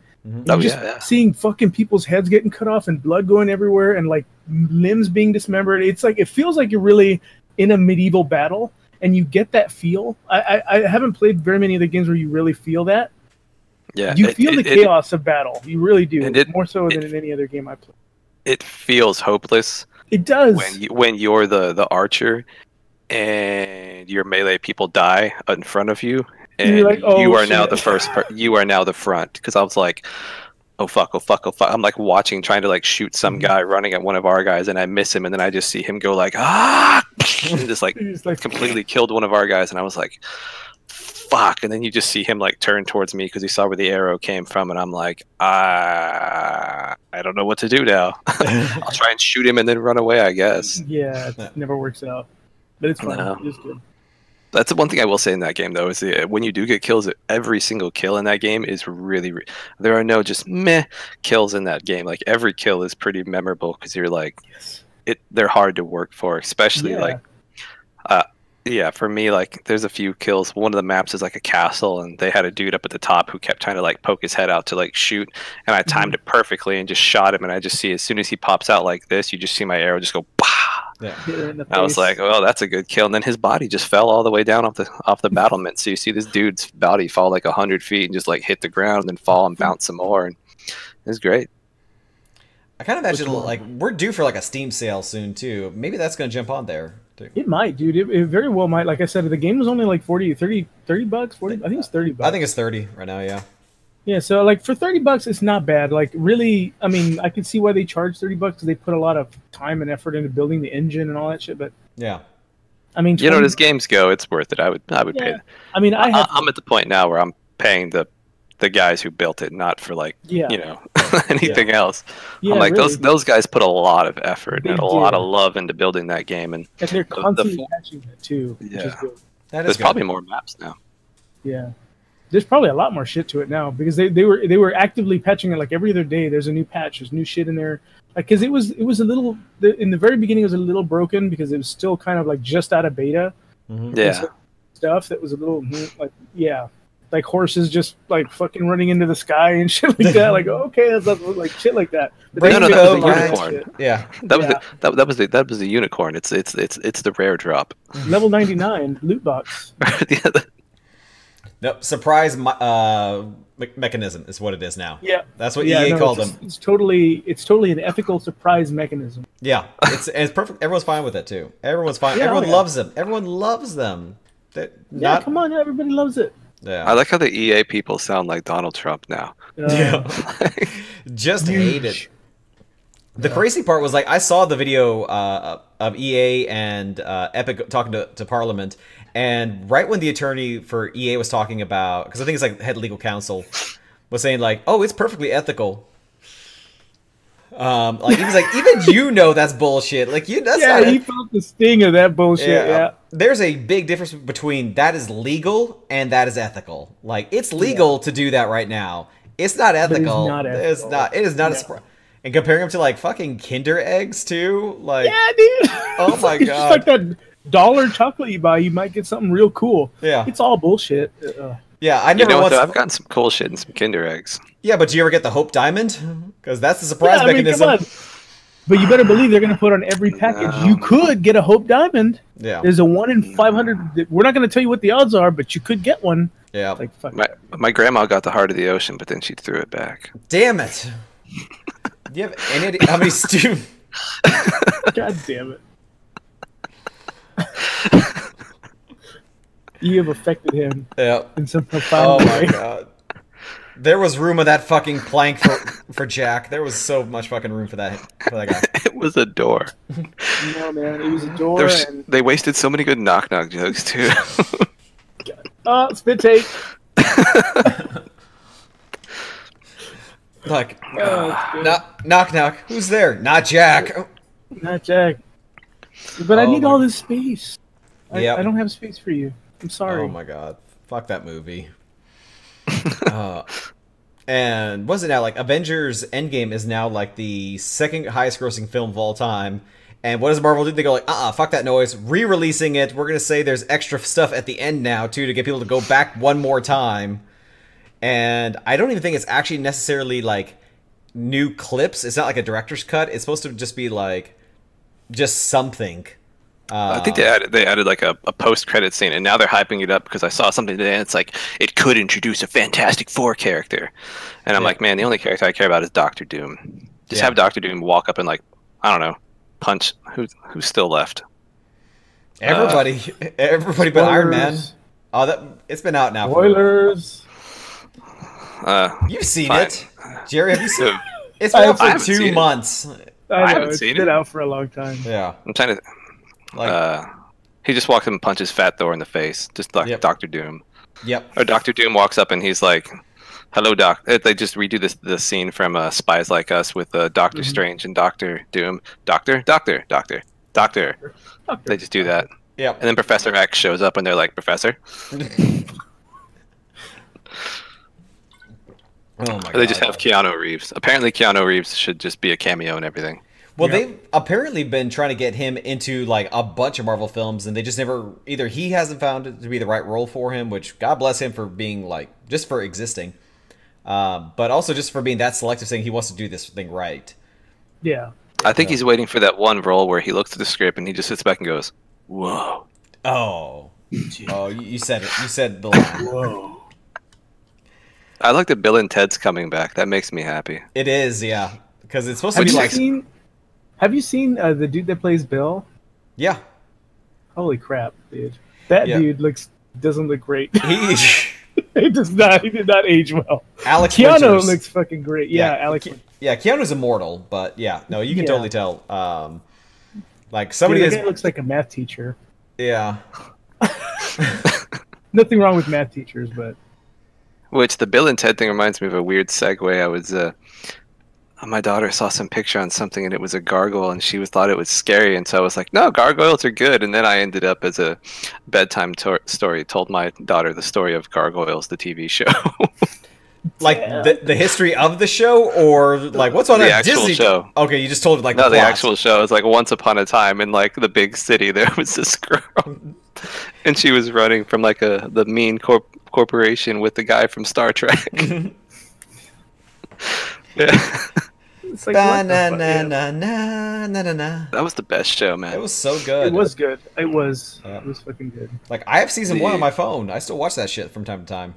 Seeing fucking people's heads getting cut off and blood going everywhere and like limbs being dismembered. It's like it feels like you're really in a medieval battle, and you get that feel. I haven't played very many of the games where you really feel that. Yeah, you feel the chaos of battle. You really do, more so than in any other game I play. It feels hopeless. It does when you're the archer. And your melee people die in front of you, and like, you are now the first. You are now the front. Because I was like, oh fuck. I'm like watching, trying to like shoot some guy running at one of our guys, and I miss him, and then I just see him go like and just like completely killed one of our guys, and I was like, fuck. And then you just see him like turn towards me because he saw where the arrow came from, and I'm like, I don't know what to do now. I'll try and shoot him and then run away, I guess. Yeah, it never works out. But it's fun. No. It's good. That's the one thing I will say in that game, though, is when you do get kills, every single kill in that game is really... there are no just meh kills in that game. Like, every kill is pretty memorable because you're like... they're hard to work for, especially, like... for me, like, there's a few kills. One of the maps is, like, a castle, and they had a dude up at the top who kept trying to, like, poke his head out to, like, shoot. And I timed it perfectly and just shot him, and I just see, as soon as he pops out like this, you just see my arrow just go... Bah! Yeah. I was like, well, that's a good kill. And then his body just fell all the way down off the battlement. So you see this dude's body fall like 100 feet and just like hit the ground and then fall and bounce some more. And it was great. I kind of imagine like we're due for like a Steam sale soon too. Maybe that's going to jump on there too. It might, dude. It very well might. Like I said, the game was only like 30 bucks, 40. I think it's 30 bucks. I think it's 30 right now. Yeah. Yeah, so like for 30 bucks, it's not bad. Like really, I mean, I can see why they charge 30 bucks because they put a lot of time and effort into building the engine and all that shit. But yeah, I mean, you know, as games go, it's worth it. I would pay. I mean, I'm at the point now where I'm paying the guys who built it, not for like you know anything else. I'm like really, those guys put a lot of effort and a lot of love into building that game, and they're constantly patching it too. Yeah, there's probably more maps now. Yeah. There's probably a lot more shit to it now because they were actively patching it like every other day. There's a new patch. There's new shit in there. Like, because it was a little in the very beginning it was a little broken because it was still kind of like just out of beta. Yeah. Stuff that was a little like horses just like fucking running into the sky and shit like that. Like okay, that's like shit like that. But that was the unicorn. Yeah, that was the unicorn. It's the rare drop. Level 99 loot box. No, surprise mechanism is what it is now. Yeah, that's what EA called them. It's totally an ethical surprise mechanism. Yeah, it's perfect. Everyone's fine with it too. Everyone's fine. Everyone loves them. Everyone loves them. Come on, everybody loves it. Yeah. I like how the EA people sound like Donald Trump now. Yeah. Just hate it. The crazy part was, like, I saw the video of EA and Epic talking to Parliament, and right when the attorney for EA was talking about, because I think it's like head legal counsel, was saying like, "Oh, it's perfectly ethical." Like he was like, even you know that's bullshit. Like that's yeah, not he felt the sting of that bullshit. Yeah. There's a big difference between that is legal and that is ethical. Like it's legal to do that right now. It's not ethical. It's not. It is not a. And comparing them to like fucking Kinder eggs too, like yeah, dude. Oh my god, just like that $1 chocolate you buy, you might get something real cool. Yeah, it's all bullshit. Yeah, I never. I've gotten some cool shit and some Kinder eggs. Yeah, but do you ever get the Hope Diamond? Because that's the surprise mechanism. Come on. But you better believe they're going to put on every package. You could get a Hope Diamond. Yeah, there's a 1 in 500. We're not going to tell you what the odds are, but you could get one. Yeah, like fuck. My grandma got the Heart of the Ocean, but then she threw it back. Damn it. Do you have any idea how many students? God damn it. You have affected him. Yeah. In some profound way. Oh my god. There was room of that fucking plank for Jack. There was so much fucking room for that guy. It was a door. No, man. It was a door. They wasted so many good knock-knock jokes, too. Spit take. Like, knock, knock. Who's there? Not Jack. Not Jack. But I need all this space. I don't have space for you. I'm sorry. Oh my god. Fuck that movie. And what's it now? Like, Avengers Endgame is now like the second highest grossing film of all time. And what does Marvel do? They go like, fuck that noise. Re-releasing it. We're going to say there's extra stuff at the end now, too, to get people to go back one more time. And I don't even think it's actually necessarily like new clips. It's not like a director's cut. It's supposed to just be like just something. I think they added like a post-credit scene, and now they're hyping it up because I saw something today, and it's like it could introduce a Fantastic Four character, and I'm like, man, the only character I care about is Doctor Doom. Just have Doctor Doom walk up and like, I don't know, punch who's still left. Everybody but Iron Man. Oh, it's been out now. Spoilers. You've seen it, Jerry. Have you seen it? It's been out for 2 months. I haven't seen it. It's been out for a long time. Yeah, I'm trying to. He just walks up and punches Fat Thor in the face, just like Doctor Doom. Yep. Or Doctor Doom walks up and he's like, "Hello, Doc." They just redo the scene from Spies Like Us with Doctor Strange and Doctor Doom. Doctor. They just do that. Yep. And then Professor X shows up and they're like, "Professor." Oh my god. They just have Keanu Reeves. Apparently Keanu Reeves should just be a cameo and everything. Well, they've apparently been trying to get him into like a bunch of Marvel films, and they just never, either he hasn't found it to be the right role for him, which God bless him for being like, just for existing, but also just for being that selective, saying he wants to do this thing right. Yeah. I think he's waiting for that one role where he looks at the script and he just sits back and goes, "Whoa." Oh, you said it. You said the line. Whoa. I like that Bill and Ted's coming back. That makes me happy. It is, yeah, because it's supposed to be like. Have you seen the dude that plays Bill? Yeah. Holy crap, dude! That dude doesn't look great. He does not. He did not age well. Alex Keanu Winters looks fucking great. Yeah, Alex. Yeah, Keanu's immortal, but yeah, no, you can totally tell. Like somebody that guy looks like a math teacher. Yeah. Nothing wrong with math teachers, but. Which the Bill and Ted thing reminds me of a weird segue. I was, my daughter saw some picture on something and it was a gargoyle and she thought it was scary. And so I was like, no, gargoyles are good. And then I ended up as a bedtime story, told my daughter the story of Gargoyles, the TV show. Like the history of the show, or like what's on the that actual Disney show? Okay, you just told it like no, the plot. Actual show is like once upon a time in like the big city there was this girl, and she was running from like the mean corporation with the guy from Star Trek. Yeah. It's like, That was the best show, man. It was so good. It was good. It was fucking good. Like I have season 1 on my phone. I still watch that shit from time to time.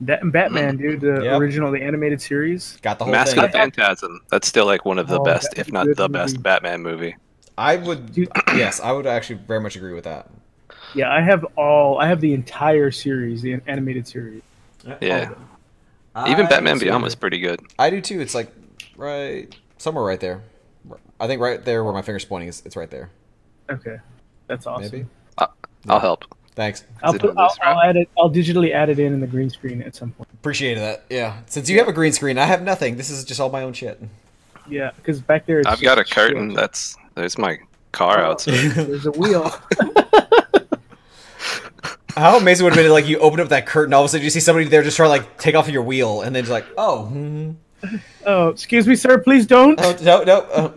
That and Batman, dude, the original, the animated series. Got the whole Mask thing. of the Phantasm. That's still like one of the best, if not the best, Batman movie. I would, yes, I would actually very much agree with that. Yeah, I have the entire series, the animated series. Yeah. Even Batman Beyond was pretty good. I do too. It's like somewhere right there. I think right there where my finger's pointing is. It's right there. Okay, that's awesome. Maybe. I'll help. Thanks. I'll add it. I'll digitally add it in the green screen at some point. Appreciate that. Yeah. Since you have a green screen, I have nothing. This is just all my own shit. Yeah, because back there, I've got a curtain. There's my car outside. There's a wheel. How amazing would it have been like you open up that curtain, all of a sudden you see somebody there just trying to like take off your wheel, and then just like, oh. Oh, excuse me, sir. Please don't. Oh, no.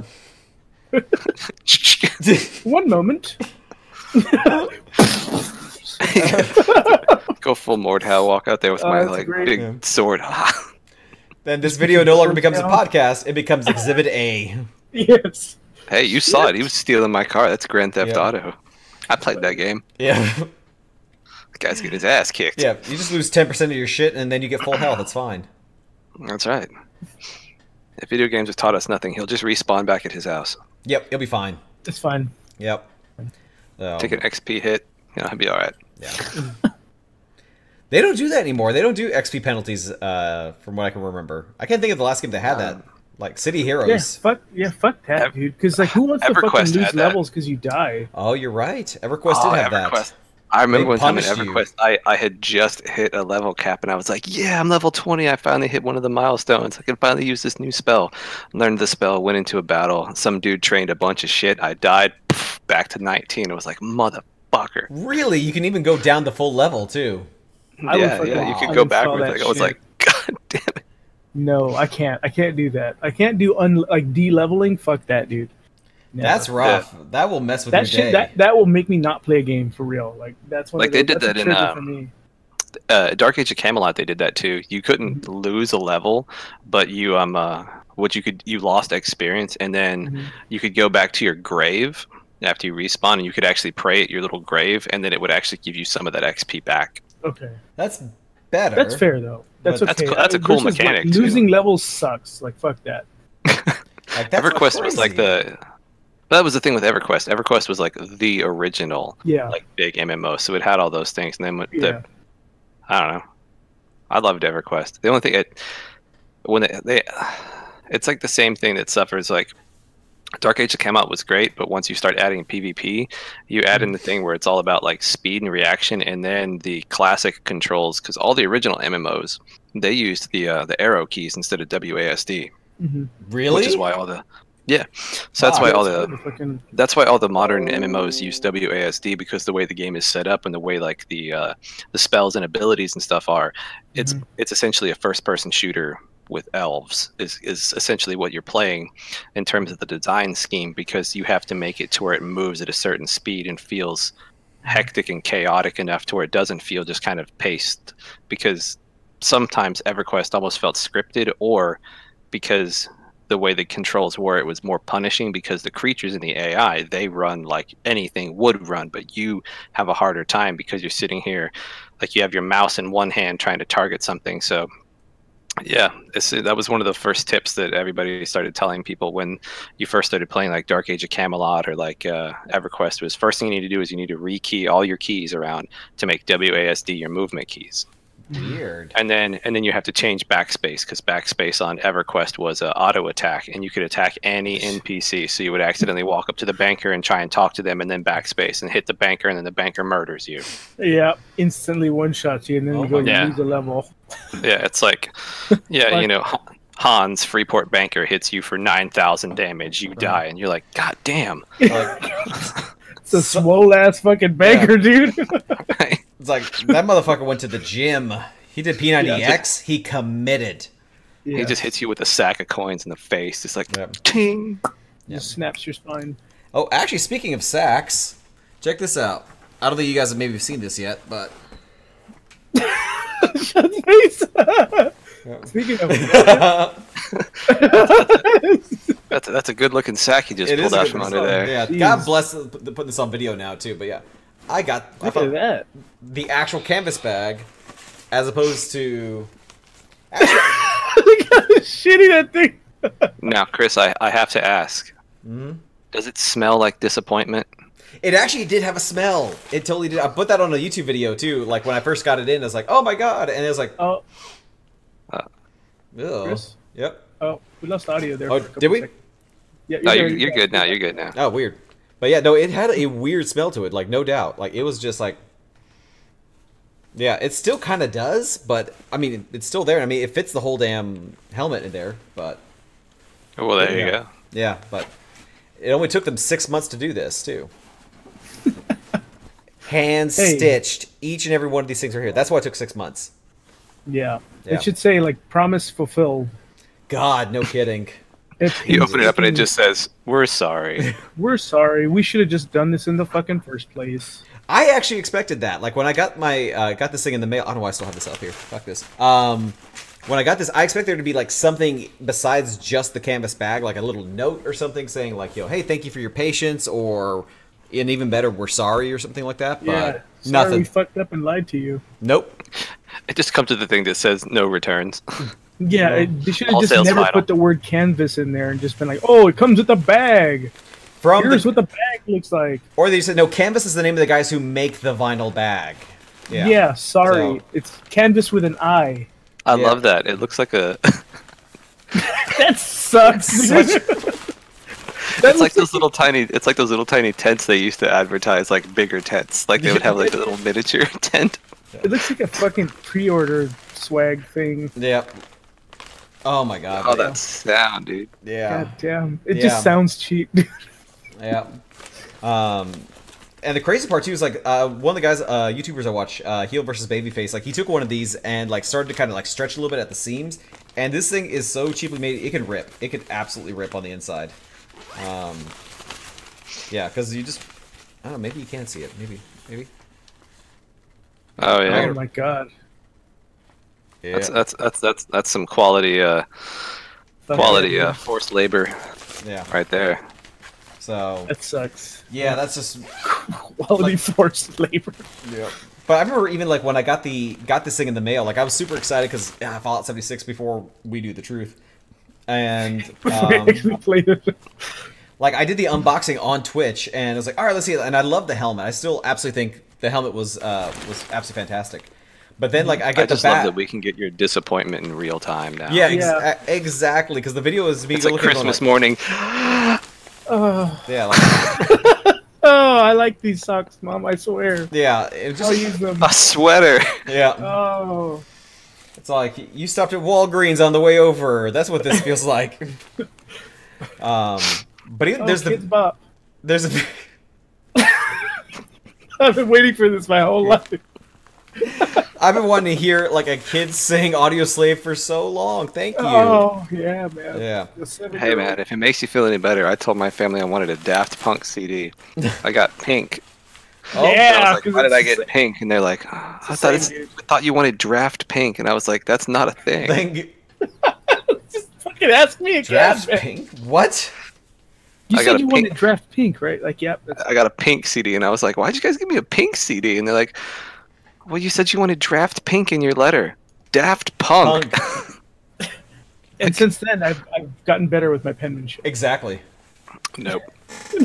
One moment. Go full Mordhau, walk out there with my like big sword. Then this video no longer becomes a podcast; it becomes Exhibit A. Yes. Hey, you saw it. He was stealing my car. That's Grand Theft Auto. I played that game. Yeah. The guy's getting his ass kicked. Yeah, you just lose 10% of your shit, and then you get full health. It's fine. That's right. If video games have taught us nothing, he'll just respawn back at his house. Yep, he'll be fine. It's fine. Yep. Take an XP hit. He'll be all right. Yeah. They don't do that anymore. They don't do XP penalties, from what I can remember. I can't think of the last game that had that. Like City Heroes. Fuck that, dude. Because like, who wants to fucking lose levels because you die? Oh, you're right. EverQuest did have that. I remember one time in EverQuest, I had just hit a level cap, and I was like, yeah, I'm level 20. I finally hit one of the milestones. I can finally use this new spell. Learned the spell, went into a battle. Some dude trained a bunch of shit. I died, back to 19. It was like, motherfucker. Really? You can even go down the full level, too. Yeah, you could go backwards. I was like, God damn it. No, I can't. I can't do that. I can't do like de-leveling. Fuck that, dude. Never. That's rough. Yeah. That will mess with your day. That will make me not play a game for real. Like that's one. Like they did that in Dark Age of Camelot. They did that too. You couldn't lose a level, but you you lost experience, and then you could go back to your grave after you respawn, and you could actually pray at your little grave, and then it would actually give you some of that XP back. Okay, that's better. That's fair though. That's okay. That's a cool mechanic. Like, losing levels sucks. Like fuck that. Like, EverQuest was like that was the thing with EverQuest. EverQuest was like the original, like big MMO. So it had all those things, and then I don't know. I loved EverQuest. The only thing it's like the same thing that suffers. Like Dark Age of Camelot was great, but once you start adding PvP, you add in the thing where it's all about like speed and reaction, and then the classic controls. Because all the original MMOs, they used the arrow keys instead of WASD. Really? Which is why all the So that's why all the modern MMOs use WASD, because the way the game is set up and the way like the spells and abilities and stuff are, it's essentially a first-person shooter with elves is essentially what you're playing in terms of the design scheme, because you have to make it to where it moves at a certain speed and feels hectic and chaotic enough to where it doesn't feel just kind of paced, because sometimes EverQuest almost felt scripted, or because the way the controls were, it was more punishing, because the creatures in the AI, they run like anything would run, but you have a harder time because you're sitting here like you have your mouse in one hand trying to target something. So yeah, that was one of the first tips that everybody started telling people when you first started playing like Dark Age of Camelot or like EverQuest, was first thing you need to do is you need to rekey all your keys around to make WASD your movement keys. Weird. And then you have to change backspace, because backspace on EverQuest was an auto attack, and you could attack any NPC. So you would accidentally walk up to the banker and try and talk to them, and then backspace and hit the banker, and then the banker murders you. Yeah, instantly one shots you, and then you lose a level. Yeah, it's like, you know, Hans, Freeport banker, hits you for 9,000 damage. You die, and you're like, God damn. It's a swole ass fucking banker, dude. It's like that motherfucker went to the gym. He did P90X. He committed. He just hits you with a sack of coins in the face. It's like, ting. Just snaps your spine. Oh, actually, speaking of sacks, check this out. I don't think you guys have maybe seen this yet, but shut his face. Speaking of that's a good looking sack he just pulled out from under there. Yeah, Jeez. God bless putting this on video now too. But yeah, Look at that. The actual canvas bag, as opposed to. Look how shitty that thing. Now, Chris, I have to ask. Does it smell like disappointment? It actually did have a smell. It totally did. I put that on a YouTube video too. Like when I first got it in, I was like, "Oh my god!" And it was like, "Oh, Chris? Yep." Oh, we lost audio there. Oh, did we? Yeah, you're good now. You're good now. Oh, weird. But yeah, no, it had a weird smell to it. Like no doubt. Like it was just like, yeah, it still kind of does. But I mean, it's still there. I mean, it fits the whole damn helmet in there. But well, there you go. Yeah, but it only took them 6 months to do this too. Hand stitched. Each and every one of these things are here. That's why it took 6 months. Yeah. It should say like promise fulfilled. God, no kidding. You open it up and it just says, "We're sorry." We're sorry. We should have just done this in the fucking first place. I actually expected that. Like when I got my got this thing in the mail. I don't know why I still have this up here. Fuck this. When I got this, I expected there to be like something besides just the canvas bag, like a little note or something saying like, "Yo, hey, thank you for your patience," or, and even better, "We're sorry," or something like that. But sorry, nothing. We fucked up and lied to you. Nope. It just comes to the thing that says no returns. Yeah, they should have All just sales never final. put the word canvas in there and just been like, "Oh, it comes with a bag. Here's what the bag looks like." Or they said, "No, Canvas is the name of the guys who make the vinyl bag." Yeah, sorry, it's canvas with an I. I love that. It looks like a. That sucks. It's like those little tiny. It's like those little tiny tents they used to advertise, like bigger tents. Like they would have like a little miniature tent. It looks like a fucking pre-order swag thing. Yep. Oh my god. Oh, that sound, dude. Yeah. God damn. It just sounds cheap. Yeah. And the crazy part too is like one of the guys, YouTubers I watch, Heel versus Babyface, like he took one of these and like started to kind of like stretch a little bit at the seams, and this thing is so cheaply made, it can rip. It could absolutely rip on the inside. Yeah, because you just, I don't know, maybe you can't see it. Maybe. Oh yeah. Oh my god. Yeah. That's some quality forced labor. Yeah. Right there. So that sucks. Yeah, that's just quality forced labor. Yeah. But I remember even like when I got this thing in the mail, like I was super excited because Fallout 76 before we do the truth, and we actually played it. Like I did the unboxing on Twitch, and I was like, all right, let's see it. And I love the helmet. I still absolutely think the helmet was absolutely fantastic. But then like I just love that we can get your disappointment in real time now. Yeah, exactly. Because the video is me looking like Christmas morning. Yeah. Like, oh, I like these socks, Mom. I swear. Yeah, I'll use them. A sweater. Yeah. Oh. It's like you stopped at Walgreens on the way over. That's what this feels like. But even, there's a. I've been waiting for this my whole life. I've been wanting to hear like a kid sing Audio Slave for so long. Thank you. Oh, yeah, man. Yeah. Hey, man, if it makes you feel any better, I told my family I wanted a Daft Punk CD. I got Pink. Oh, yeah. I was like, why did I get Pink? And they're like, oh, I thought you wanted Draft Pink. And I was like, that's not a thing. Thank you. Just fucking ask me again. Draft Pink? What? You said you wanted Draft Pink, right? Like, yep. I got a Pink CD, and I was like, why'd you guys give me a Pink CD? And they're like, well, you said you wanted Draft Pink in your letter. Daft Punk. And since then, I've gotten better with my penmanship. Exactly. Nope.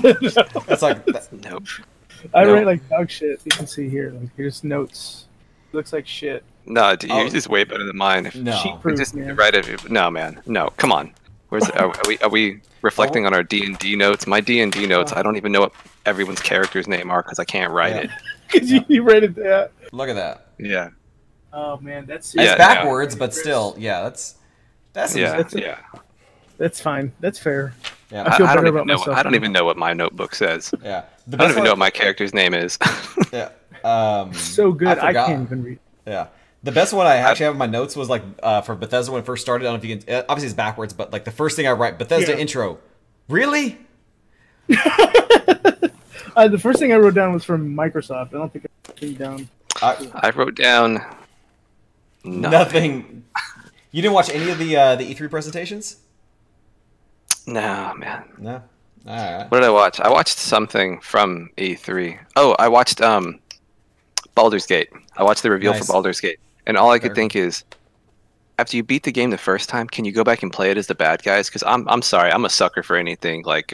That's like nope. I write like dog shit. You can see here. Like here's notes. It looks like shit. No, dude, yours is way better than mine. No. Cheat-proof, man. No, man. No, come on. Where's are we reflecting on our D&D notes? My D&D notes, I don't even know what everyone's character's name are because I can't write it. Because you read it down. Look at that. Yeah. Oh man, that's backwards, but still, that's yeah. That's fine. That's fair. Yeah. I feel better about myself. I don't even know what my notebook says. Yeah. I don't even know what my character's name is. Yeah. So good, I can't even read. Yeah. The best one I actually have in my notes was like for Bethesda when it first started. I don't know if you can. Obviously, it's backwards, but like the first thing I write, Bethesda intro. Really? The first thing I wrote down was from Microsoft. I don't think I wrote anything down. I wrote down nothing. You didn't watch any of the E3 presentations? No, man. No. All right. What did I watch? I watched something from E3. Oh, I watched Baldur's Gate. I watched the reveal for Baldur's Gate, and all I could think is, after you beat the game the first time, can you go back and play it as the bad guys? Because I'm sorry, I'm a sucker for anything like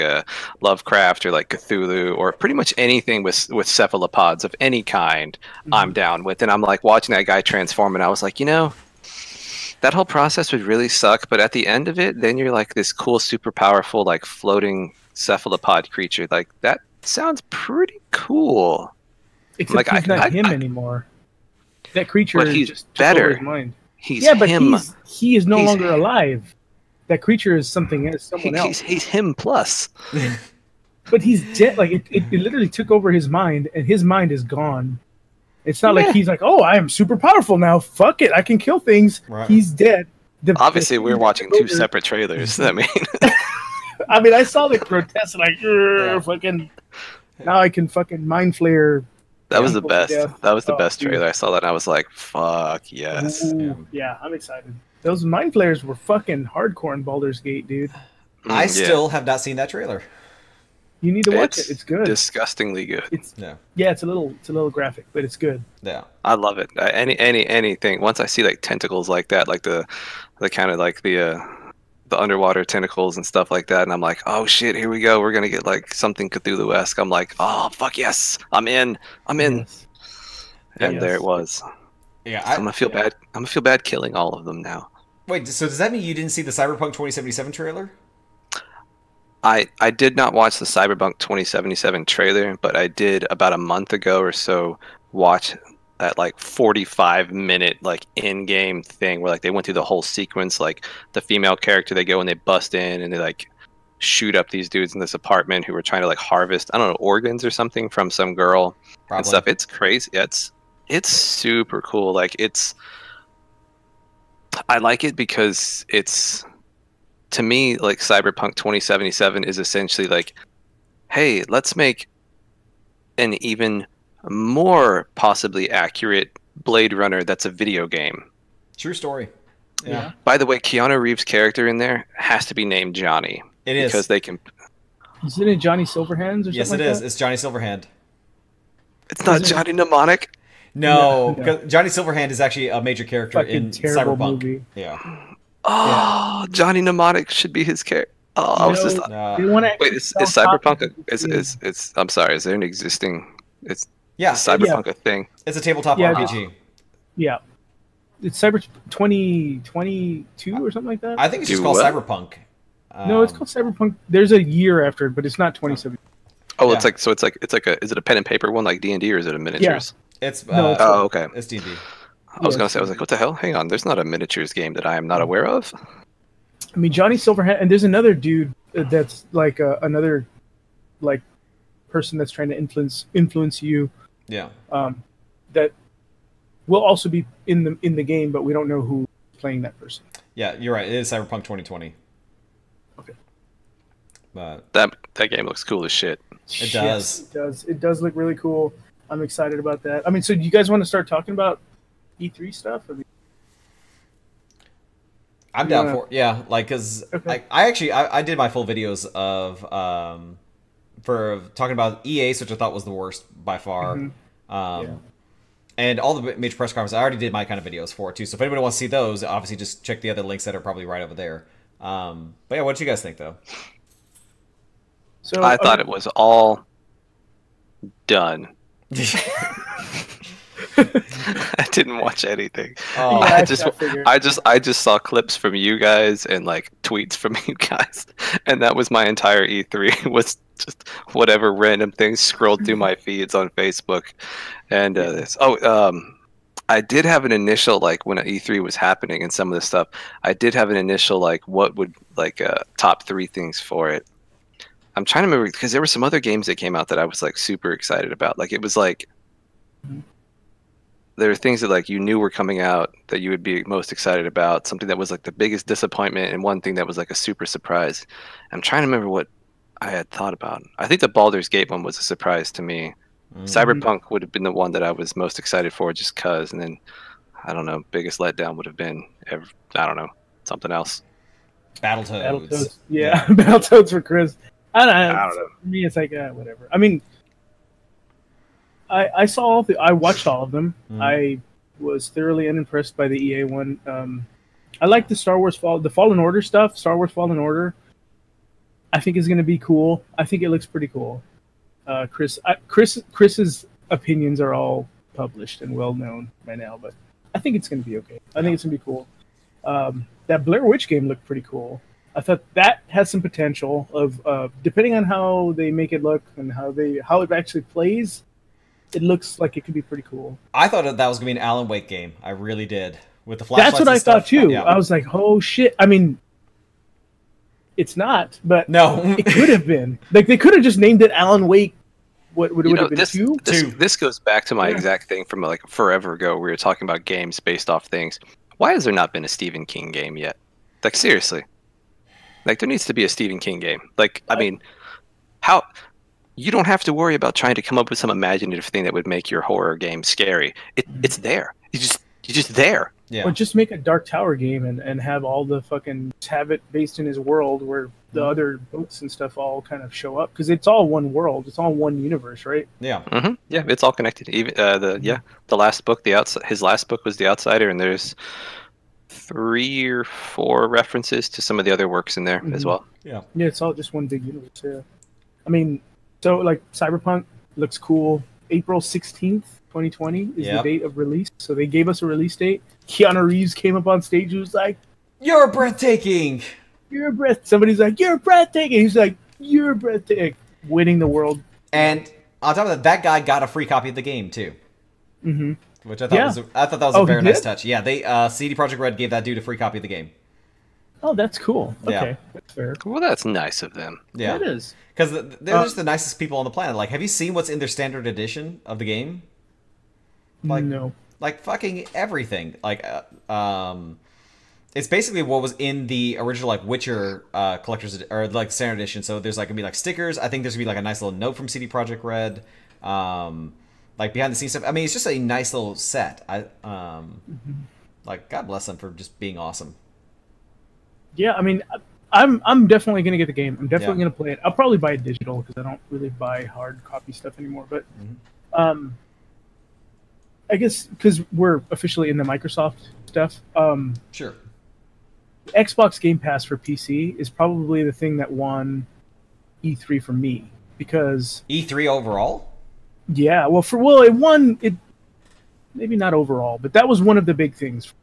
Lovecraft or like Cthulhu or pretty much anything with cephalopods of any kind. I'm down with. And I'm like watching that guy transform, and I was like, you know, that whole process would really suck. But at the end of it, then you're like this cool, super powerful, like floating cephalopod creature. Like that sounds pretty cool. Except like, he's not him anymore. That creature he's just better. took over his mind. He's but him. he is no longer alive. That creature is someone else. He's him plus. But he's dead. Like it literally took over his mind, and his mind is gone. It's not like he's like, oh, I am super powerful now. Fuck it, I can kill things. Right. He's dead. Obviously, we're watching two separate trailers. I mean, I saw the grotesque like fucking. Now I can fucking mind flare. That was the best. That was the best trailer. I saw that and I was like, fuck, yes. Ooh, yeah, I'm excited. Those mind flares were fucking hardcore in Baldur's Gate, dude. I still have not seen that trailer. You need to watch it. It's good. Disgustingly good. It's a little graphic, but it's good. Yeah. I love it. Anything. Once I see like tentacles like that, like the kind of like the underwater tentacles and stuff like that, and I'm like, oh shit, here we go, we're gonna get like something Cthulhu-esque. I'm like, oh fuck yes, I'm in. Yes. And there it was. Yeah, I'm gonna feel bad. I'm gonna feel bad killing all of them now. Wait, so does that mean you didn't see the Cyberpunk 2077 trailer? I did not watch the Cyberpunk 2077 trailer, but I did about a month ago or so watch that like 45-minute like in-game thing where like they went through the whole sequence. Like the female character, they go and they bust in and they like shoot up these dudes in this apartment who were trying to like harvest, I don't know, organs or something from some girl. Probably. And stuff. It's crazy. It's super cool. Like I like it because it's, to me, like Cyberpunk 2077 is essentially like, hey, let's make an even more possibly accurate Blade Runner that's a video game. True story. Yeah. By the way, Keanu Reeves' character in there has to be named Johnny. It is. Because they can... Isn't it Johnny Silverhands or something? Yes, it is. It's Johnny Silverhand. It's not Johnny Mnemonic? No, because Johnny Silverhand is actually a major character in Cyberpunk. Movie. Yeah. Oh, Johnny Mnemonic should be his character. Oh, I was just... Wait, is Cyberpunk... I'm sorry, is there an existing... Is Cyberpunk a thing? It's a tabletop RPG. Yeah. It's Cyber 2022 or something like that? I think it's just called Cyberpunk. No, it's called Cyberpunk. There's a year after it, but it's not 2017. Oh, it's like is it a pen and paper one like D&D, or is it a miniatures? Yeah. It's okay. It's D&D. I was gonna say, I was like, what the hell? Hang on, there's not a miniatures game that I am not aware of. I mean, Johnny Silverhand, and there's another dude that's like another like person that's trying to influence you. Yeah. That will also be in the game, but we don't know who's playing that person. Yeah, you're right. It is Cyberpunk 2020. Okay. But that game looks cool as shit. It does. It does. It does look really cool. I'm excited about that. I mean, so do you guys want to start talking about E3 stuff? I'm down for like because I did my full videos of for talking about EA, which I thought was the worst by far. Mm-hmm. And all the major press conferences, I already did my kind of videos for it too. So if anybody wants to see those, obviously just check the other links that are probably right over there. But yeah, what did you guys think though? So I thought it was all done. I didn't watch anything. Oh, I just saw clips from you guys and like tweets from you guys, and that was my entire E3. Was just whatever random things scrolled through my feeds on Facebook, and I did have an initial like when E3 was happening and some of the stuff. I did have an initial like what would like top 3 things for it. I'm trying to remember because there were some other games that came out that I was like super excited about. Like it was like there were things that like you knew were coming out that you would be most excited about. Something that was like the biggest disappointment, and one thing that was like a super surprise. I'm trying to remember what I had thought about. I think the Baldur's Gate one was a surprise to me. Cyberpunk would have been the one that I was most excited for just cause, and then I don't know, biggest letdown would have been I don't know, something else. Battletoads. Yeah, Battletoads for Chris. I don't know. For me, it's like whatever. I mean, I watched all of them. I was thoroughly unimpressed by the EA one. I like the the Fallen Order stuff. Star Wars Fallen Order, I think is going to be cool. I think it looks pretty cool. Chris's opinions are all published and well known by now, but I think it's going to be okay. I think it's going to be cool. That Blair Witch game looked pretty cool. I thought that has some potential of depending on how they make it look and how it actually plays. It looks like it could be pretty cool. I thought that was going to be an Alan Wake game. I really did. With the flashlights. That's what I thought too. Yeah. I was like, oh shit. I mean, it's not, but no, it could have been. Like they could have just named it Alan Wake. What would it have been? Two? This goes back to my exact thing from like forever ago. We were talking about games based off things. Why has there not been a Stephen King game yet? Like seriously, like there needs to be a Stephen King game. Like I mean, how? You don't have to worry about trying to come up with some imaginative thing that would make your horror game scary. It's there. You're just there. Yeah. Or just make a Dark Tower game and have all the fucking have it based in his world where the other boats and stuff all kind of show up because it's all one world. It's all one universe, right? Yeah. Mm-hmm. Yeah, it's all connected. Even the last book, his last book was The Outsider, and there's 3 or 4 references to some of the other works in there as well. Yeah. Yeah, it's all just one big universe. Yeah. I mean, so like Cyberpunk looks cool. April 16th. 2020 is the date of release, so they gave us a release date. Keanu Reeves came up on stage and was like, "You're breathtaking. You're Somebody's like, "You're breathtaking." He's like, "You're breathtaking," winning the world. And on top of that guy got a free copy of the game too. Mm-hmm. Which I thought that was a very nice touch. Yeah, they CD Projekt Red gave that dude a free copy of the game. Oh, that's cool. Yeah. Okay, that's fair. Well, that's nice of them. Yeah, it is. Because they're just the nicest people on the planet. Like, have you seen what's in their standard edition of the game? Like, no. Like fucking everything. Like, it's basically what was in the original like Witcher collector's or like standard edition. So there's like gonna be like stickers. I think there's gonna be like a nice little note from CD Projekt Red. Like behind the scenes stuff. I mean, it's just a nice little set. Like God bless them for just being awesome. Yeah, I mean, I'm definitely gonna get the game. I'm definitely gonna play it. I'll probably buy it digital because I don't really buy hard copy stuff anymore. But I guess because we're officially in the Microsoft stuff. Sure. Xbox Game Pass for PC is probably the thing that won E3 for me because E3 overall. Yeah, it won it. Maybe not overall, but that was one of the big things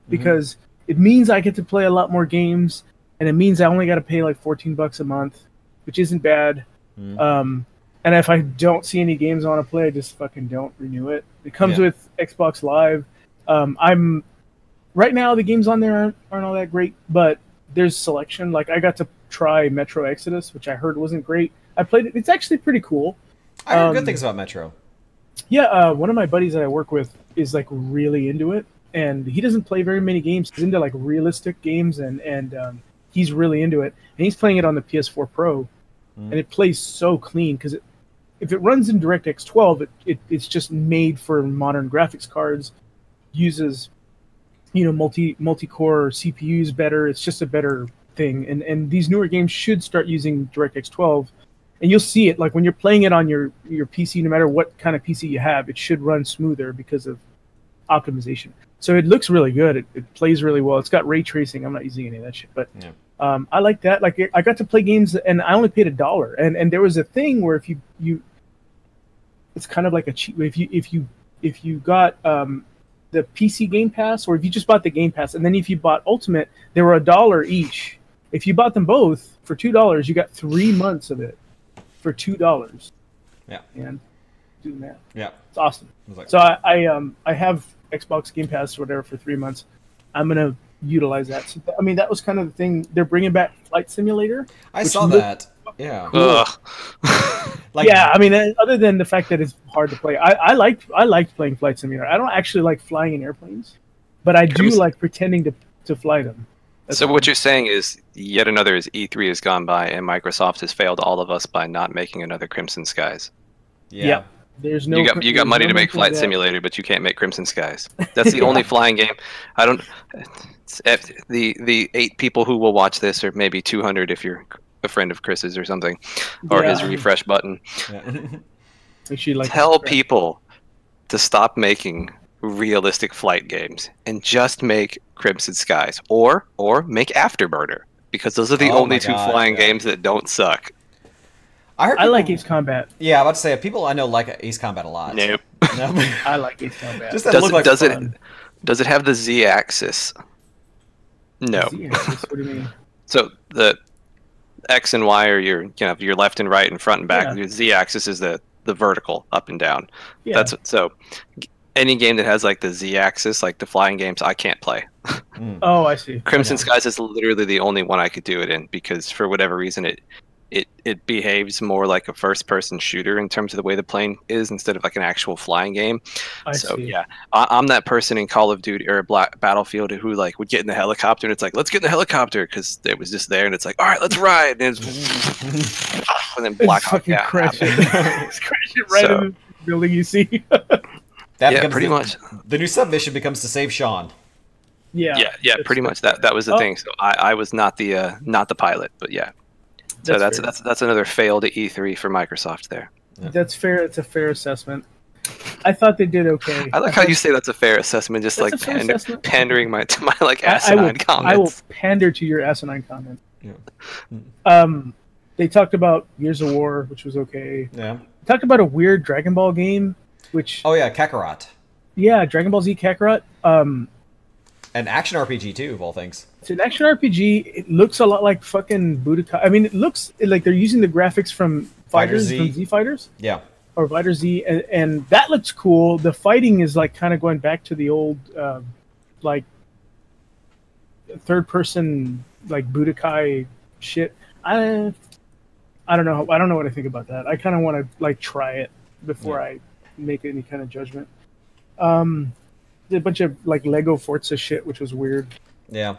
because it means I get to play a lot more games, and it means I only got to pay like $14 a month, which isn't bad. And if I don't see any games I want to play, I just fucking don't renew it. It comes with Xbox Live. I'm right now the games on there aren't all that great, but there's selection. Like I got to try Metro Exodus, which I heard wasn't great. I played it. It's actually pretty cool. I heard good things about Metro. Yeah, one of my buddies that I work with is like really into it, and he doesn't play very many games. He's into like realistic games, and he's really into it. And he's playing it on the PS4 Pro, and it plays so clean because if it runs in DirectX 12, it's just made for modern graphics cards. Uses, multi-core CPUs better. It's just a better thing. And these newer games should start using DirectX 12. And you'll see it, like when you're playing it on your PC, no matter what kind of PC you have, it should run smoother because of optimization. So it looks really good. It plays really well. It's got ray tracing. I'm not using any of that shit, but I like that. Like I got to play games, and I only paid $1. And there was a thing where if you it's kind of like a cheap. If you got the PC Game Pass, or if you just bought the Game Pass, and then if you bought Ultimate, they were $1 each. If you bought them both for $2, you got 3 months of it for $2. Yeah, and do the math. Yeah, it's awesome. So I have Xbox Game Pass or whatever for 3 months. I'm gonna utilize that. So, I mean, that was kind of the thing. They're bringing back Flight Simulator. I saw that. Yeah. Cool. I mean, other than the fact that it's hard to play, I liked playing Flight Simulator. I don't actually like flying in airplanes, but I do like pretending to fly them. So what you're saying is yet another E3 has gone by, and Microsoft has failed all of us by not making another Crimson Skies. Yeah. There's no. You got money to make Flight Simulator, but you can't make Crimson Skies. That's the only flying game. I don't. The 8 people who will watch this, or maybe 200 if you're a friend of Chris's or something, or his refresh button. Yeah. Tell people to stop making realistic flight games and just make Crimson Skies or make Afterburner, because those are the only two flying games that don't suck. I like Ace Combat. Yeah, I'm about to say people I know like Ace Combat a lot. Nope. I like Ace Combat. Just does it have the Z-axis? No. Z-axis? What do you mean? So the X and Y are your left and right and front and back. Yeah. Your Z-axis is the vertical up and down. Yeah. So any game that has like the Z-axis, like the flying games, I can't play. Oh, I see. Crimson Skies is literally the only one I could do it in, because for whatever reason it behaves more like a first-person shooter in terms of the way the plane is instead of like an actual flying game. I see. Yeah, I'm that person in Call of Duty or Battlefield who like would get in the helicopter and it's like, let's get in the helicopter, because it was just there, and it's like, all right, let's ride, and then Black Hawk crash it right in the building you see. Pretty much. The new submission becomes to save Shaun. Yeah, pretty much. That was the thing. So I was not the pilot, but yeah. So that's another fail to E3 for Microsoft there. Yeah. That's fair. It's a fair assessment. I thought they did okay. I like how you say that's a fair assessment, just like pandering to my like asinine comments. I will pander to your asinine comment. Yeah. They talked about Gears of War, which was okay. Yeah. They talked about a weird Dragon Ball game, which... Oh, yeah, Kakarot. Yeah, Dragon Ball Z Kakarot. An action RPG, too, of all things. It's an action RPG. It looks a lot like fucking Budokai. I mean, it looks like they're using the graphics from Fighters, from Z Fighters. Yeah. Or Fighter Z, and that looks cool. The fighting is like kind of going back to the old, like, third-person, like, Budokai shit. I don't know. I don't know what I think about that. I kind of want to like try it before I make any kind of judgment. A bunch of like Lego Forza shit, which was weird. Yeah.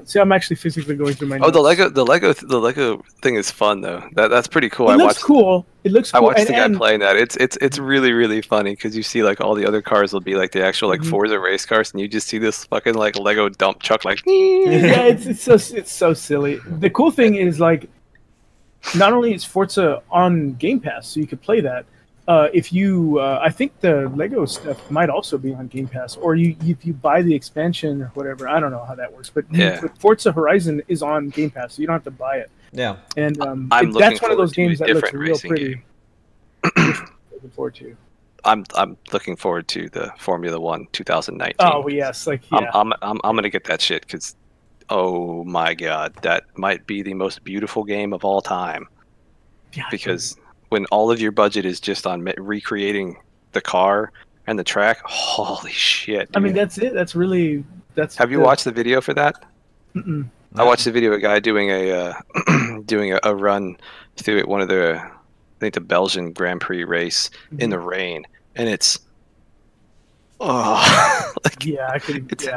See, I'm actually physically going through my notes. The Lego thing is fun though. That's pretty cool. It looks cool. I watched the guy playing that. It's really, really funny because you see like all the other cars will be like the actual like Forza race cars, and you just see this fucking like Lego dump truck like. Yeah, it's so silly. The cool thing is like, not only is Forza on Game Pass, so you could play that. If you, I think the Lego stuff might also be on Game Pass, or if you buy the expansion or whatever. I don't know how that works, but Forza Horizon is on Game Pass, so you don't have to buy it. Yeah, and that's one of those games that looks real pretty. Looking forward to. I'm looking forward to the Formula 1 2019. Oh yes, like yeah. I'm gonna get that shit because, oh my god, that might be the most beautiful game of all time. Yeah, because when all of your budget is just on recreating the car and the track, holy shit! Dude. I mean, that's it. Have you watched the video for that? Mm-mm. I watched the video of a guy doing a doing a run through it. One of the, I think the Belgian Grand Prix race in the rain, and it's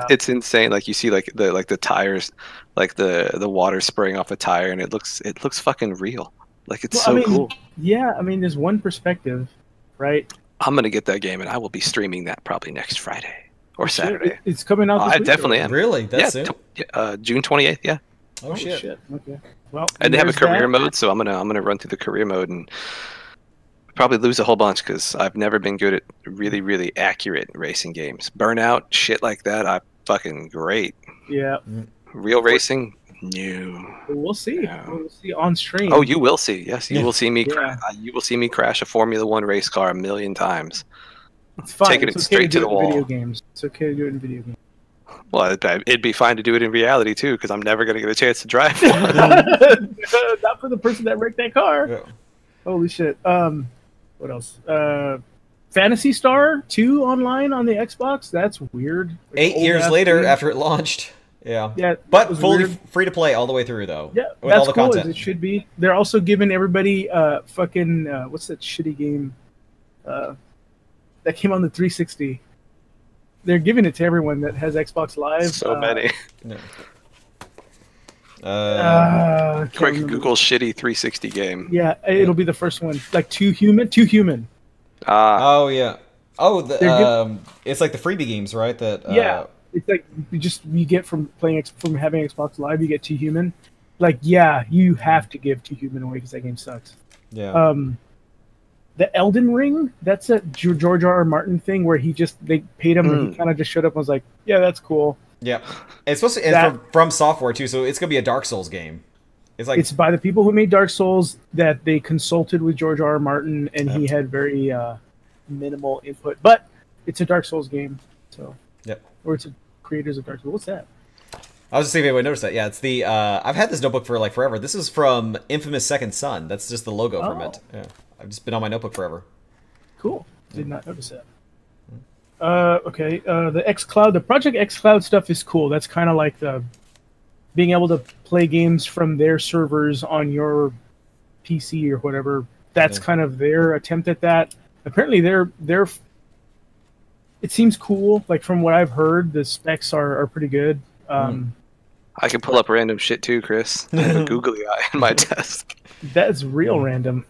it's insane. Like you see like the tires, like the water spraying off a tire, and it looks fucking real. Like it's cool. Yeah, I mean, there's one perspective, right? I'm gonna get that game, and I will be streaming that probably next Friday or Saturday. It's coming out. I definitely am. Really? That's soon? June 28th. Yeah. Oh shit. Okay. Well, and they have a career mode, so I'm gonna run through the career mode and probably lose a whole bunch because I've never been good at really, really accurate racing games. Burnout, shit like that, I'm fucking great. Yeah. Real racing. No. We'll see. No. We'll see on stream. Oh, you will see. Yes, you will see me. You will see me crash a Formula 1 race car a million times. It's fine. Taking it straight to the wall. Video games. It's okay to do it in video games. Well, it'd be fine to do it in reality too, because I'm never going to get a chance to drive. Not for the person that wrecked that car. Yeah. Holy shit. What else? Phantasy Star 2 online on the Xbox. That's weird. Like 8 years later, after it launched. Yeah, but fully free to play all the way through, though. Yeah, with all the content. As it should be. They're also giving everybody fucking what's that shitty game that came on the 360? They're giving it to everyone that has Xbox Live. So many. Quick Google shitty 360 game. Yeah, it'll be the first one. Like Too Human. Oh yeah. Oh, it's like the freebie games, right? That it's like you get from having Xbox Live, you get Too Human. Like, yeah, you have to give Too Human away because that game sucks. Yeah. the Elden Ring. That's a George R. R. Martin thing where they paid him and he kind of just showed up and was like, "Yeah, that's cool." Yep. It's supposed to, and from software too, so it's gonna be a Dark Souls game. It's by the people who made Dark Souls that they consulted with George R. R. Martin, and he had very minimal input. But it's a Dark Souls game, so or it's a creators of Dark Souls. What's that? I was just seeing if anyone noticed that. Yeah, it's the I've had this notebook for like forever. This is from Infamous Second Son. That's just the logo from it. Yeah, I've just been on my notebook forever. Cool. Did not notice that. Okay. The xCloud, the Project xCloud stuff is cool. That's kind of like the being able to play games from their servers on your PC or whatever. That's kind of their attempt at that. Apparently, they're it seems cool. Like from what I've heard, the specs are pretty good. I can pull up random shit too, Chris. I have a googly eye in my desk. That's real random.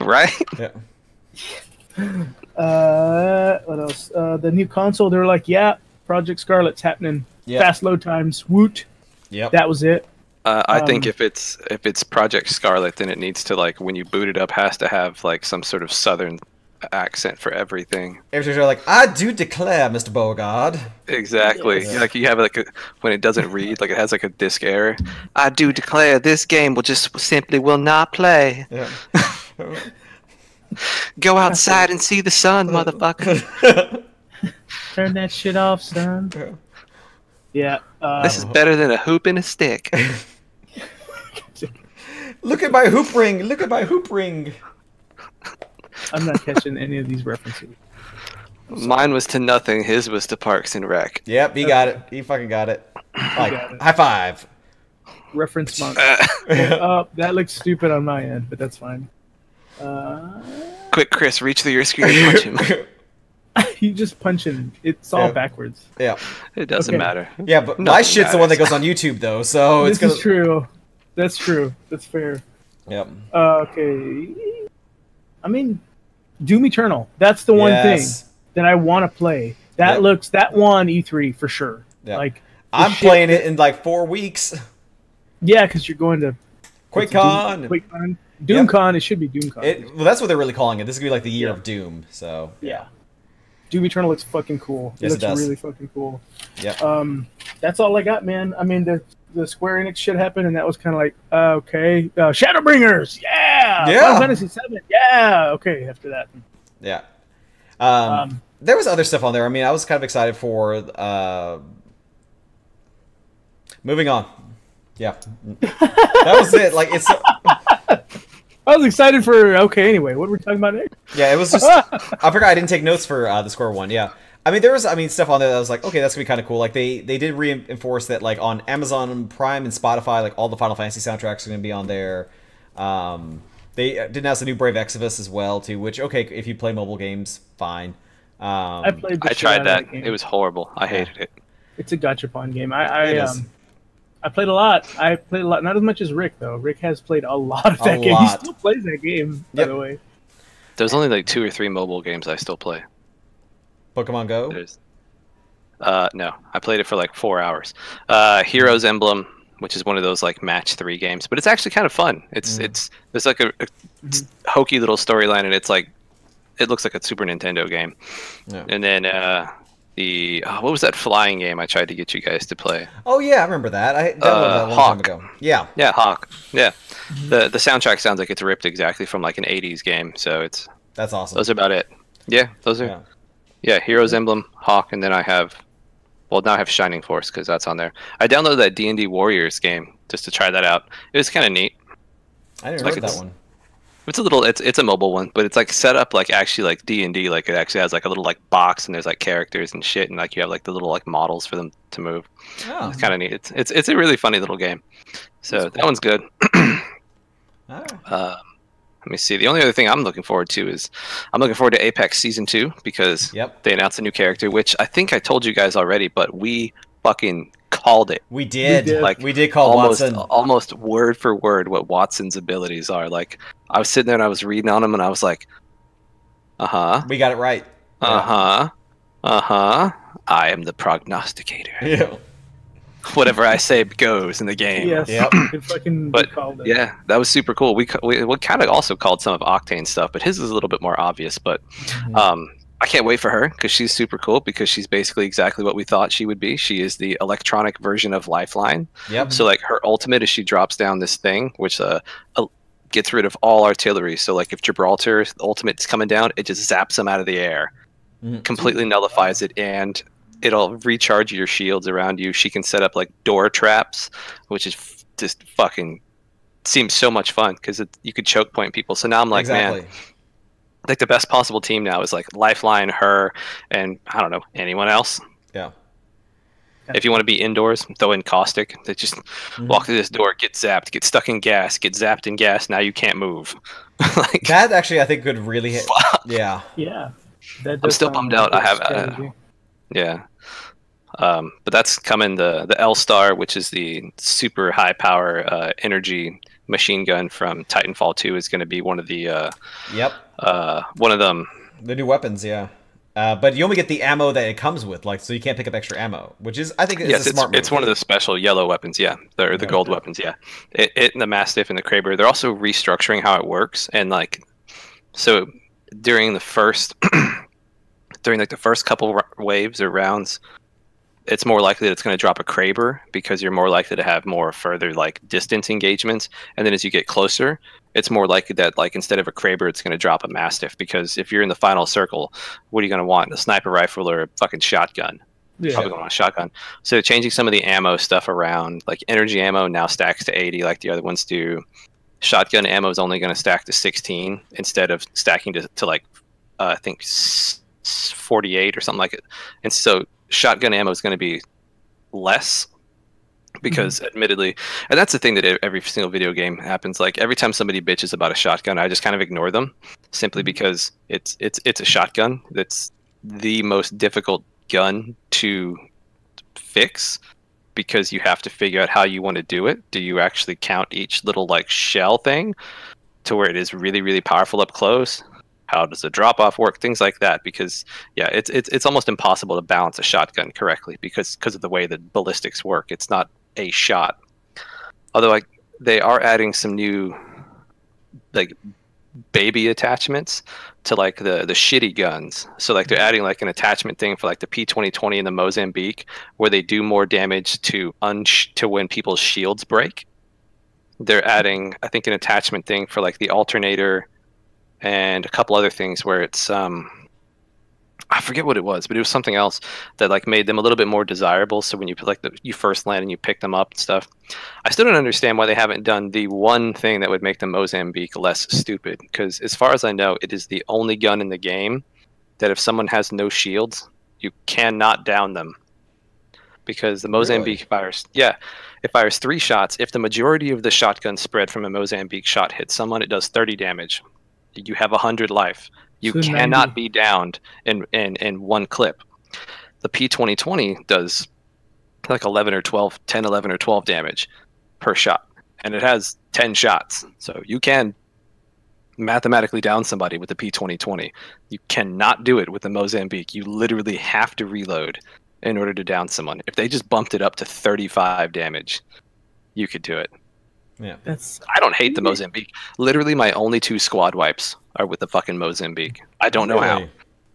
Right? Yeah. What else? The new console, they were like, yeah, Project Scarlet's happening. Yep. Fast load times. Woot. Yep. That was it. I think if it's Project Scarlet, then it needs to, like, when you boot it up, has to have like some sort of southern accent for everything. Everything's like, I do declare, Mr. Beauregard. Exactly. Yes. Like you have like when it doesn't read, like it has like a disk error. I do declare this game will just simply will not play. Yeah. Go outside and see the sun, motherfucker. Turn that shit off, son. Yeah. This is better than a hoop and a stick. Look at my hoop ring. Look at my hoop ring. I'm not catching any of these references. Mine was to nothing. His was to Parks and Rec. Yep, he got it. He fucking got it. Like, high five. Reference monk. That looks stupid on my end, but that's fine. Quick, Chris, reach through your screen and punch him. You just punch him. It's all backwards. Yeah. It doesn't matter. Yeah, but my shit's the one that goes on YouTube, though, so this is true. That's true. That's fair. Yep. Okay. I mean, Doom Eternal. That's the one thing that I want to play. That that won E3 for sure. Yep. Like I'm playing it in like 4 weeks. Yeah, because you're going to QuakeCon. QuakeCon. DoomCon. It should be DoomCon. Well, that's what they're really calling it. This is gonna be like the year of Doom. So yeah. Doom Eternal looks fucking cool. Yes, it looks really fucking cool. Yeah. That's all I got, man. I mean, the Square Enix shit happened, and that was kind of like, okay. Shadowbringers, yeah. Final Fantasy VII, yeah. Okay, after that. Yeah. There was other stuff on there. I mean, I was kind of excited for. Moving on. Yeah. That was it. Like it's. I was excited for. Okay, anyway, what were we talking about next? Yeah, it was just. I forgot I didn't take notes for the Square one. Yeah. I mean, there was stuff on there that was like, okay, that's gonna be kind of cool. Like they did reinforce that like on Amazon Prime and Spotify, like all the Final Fantasy soundtracks are gonna be on there. They did announce the new Brave Exvius as well too. Which if you play mobile games, fine. I tried that. It was horrible. I hated it. It's a gachapon game. I played a lot. Not as much as Rick though. Rick has played a lot of that game. He still plays that game, by the way. There's only like 2 or 3 mobile games I still play. Pokemon Go? No, I played it for like 4 hours. Heroes Emblem, which is one of those like match 3 games, but it's actually kind of fun. It's there's like a hokey little storyline, and it's like it looks like a Super Nintendo game. Yeah. And then what was that flying game I tried to get you guys to play? Oh yeah, I remember that. I downloaded that a long time ago. Yeah. Yeah, Hawk. Yeah. The soundtrack sounds like it's ripped exactly from like an 80s game, so that's awesome. Those are about it. Yeah, those are. Yeah, Heroes Emblem, Hawk, and then now I have Shining Force because that's on there. I downloaded that D&D Warriors game just to try that out. It was kind of neat. I didn't know that one. It's a mobile one, but it's like set up like actually like D&D. Like it actually has like a little like box, and there's like characters and shit, and like you have like the little like models for them to move. Oh. It's kind of neat. It's a really funny little game. So that one's good. Let me see. The only other thing I'm looking forward to is I'm looking forward to Apex Season 2 because they announced a new character, which I think I told you guys already, but we fucking called it. We did. Like we did call Watson almost word for word what Watson's abilities are. Like I was sitting there and I was reading on him and I was like, we got it right. I am the prognosticator. Yeah. whatever I say goes in the game. Yes. Yep. It fucking But called it. yeah, that was super cool. We kind of also called some of Octane stuff, but his is a little bit more obvious. But I can't wait for her because she's super cool because she's basically exactly what we thought she would be. She is the electronic version of Lifeline. Yep. So like her ultimate is she drops down this thing which gets rid of all artillery. So like if Gibraltar the ultimate's coming down, it just zaps them out of the air, completely nullifies it, and it'll recharge your shields around you. She can set up like door traps, which is just fucking seems so much fun because you could choke point people. So now I'm like, man, like the best possible team now is like Lifeline, her, and I don't know, anyone else. Yeah. If you want to be indoors, throw in Caustic. They just walk through this door, get zapped, get stuck in gas, get zapped in gas. Now you can't move. Like, that actually, I think, could really hit. Yeah. Yeah. I'm still bummed out. I have. Yeah. But that's coming. The L-Star, which is the super high power energy machine gun from Titanfall 2, is going to be one of the. One of them. The new weapons, yeah. But you only get the ammo that it comes with, like, so you can't pick up extra ammo, which is, I think, is a smart move. It's one of the special yellow weapons, yeah, the gold weapons, yeah. It and the Mastiff and the Kraber, they're also restructuring how it works, and like, so during the first, during like the first couple waves or rounds, it's more likely that it's going to drop a Kraber because you're more likely to have more further like distance engagements, and then as you get closer, it's more likely that like instead of a Kraber, it's going to drop a Mastiff, because if you're in the final circle, what are you going to want? A sniper rifle or a fucking shotgun? Yeah. Probably going to want a shotgun. So changing some of the ammo stuff around, like energy ammo now stacks to 80 like the other ones do. Shotgun ammo is only going to stack to 16 instead of stacking to like I think 48 or something like it. And so shotgun ammo is going to be less because admittedly, and that's the thing that every single video game happens. Like every time somebody bitches about a shotgun, I just kind of ignore them simply because it's a shotgun. That's the most difficult gun to fix because you have to figure out how you want to do it. Do you actually count each little like shell thing to where it is really, really powerful up close? How does the drop off work? Things like that, because yeah, it's almost impossible to balance a shotgun correctly because of the way that ballistics work. It's not a shot. Although like they are adding some new like baby attachments to like the shitty guns. So like they're adding like an attachment thing for like the P2020 and the Mozambique where they do more damage to when people's shields break. They're adding, I think, an attachment thing for like the alternator and a couple other things where it's I forget what it was, but it was something else that like made them a little bit more desirable. So when you like you first land and you pick them up and stuff, I still don't understand why they haven't done the one thing that would make the Mozambique less stupid. Because as far as I know, it is the only gun in the game that if someone has no shields, you cannot down them. Because the Mozambique fires, it fires 3 shots. If the majority of the shotgun spread from a Mozambique shot hits someone, it does 30 damage. You have 100 life. You so cannot 90. Be downed in one clip. The P2020 does like 11 or 12 damage per shot, and it has 10 shots. So you can mathematically down somebody with the P2020. You cannot do it with the Mozambique. You literally have to reload in order to down someone. If they just bumped it up to 35 damage, you could do it. Yeah, I don't hate the Mozambique. Literally, my only 2 squad wipes are with the fucking Mozambique. I don't know how.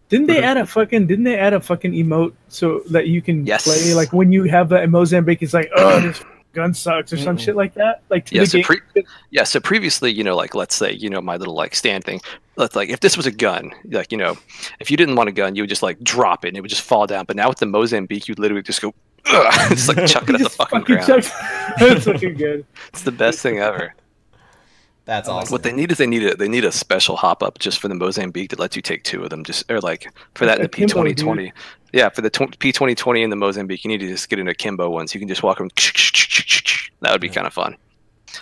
Didn't they add a fucking emote so that you can play like when you have the Mozambique? It's like, oh, this gun sucks or some shit like that. Like so previously, you know, like let's say, you know, my little like stand thing. Let's like if this was a gun, like, you know, if you didn't want a gun, you would just like drop it and it would just fall down. But now with the Mozambique, you literally just go. Just like chuck it at the fucking ground. That's looking good. It's the best thing ever. That's awesome. What they need is they need a special hop up just for the Mozambique that lets you take 2 of them. Just or like for that in the P2020. Yeah, for the P2020 and the Mozambique, you need to just get in a Kimbo one so you can just walk around. That would be kind of fun.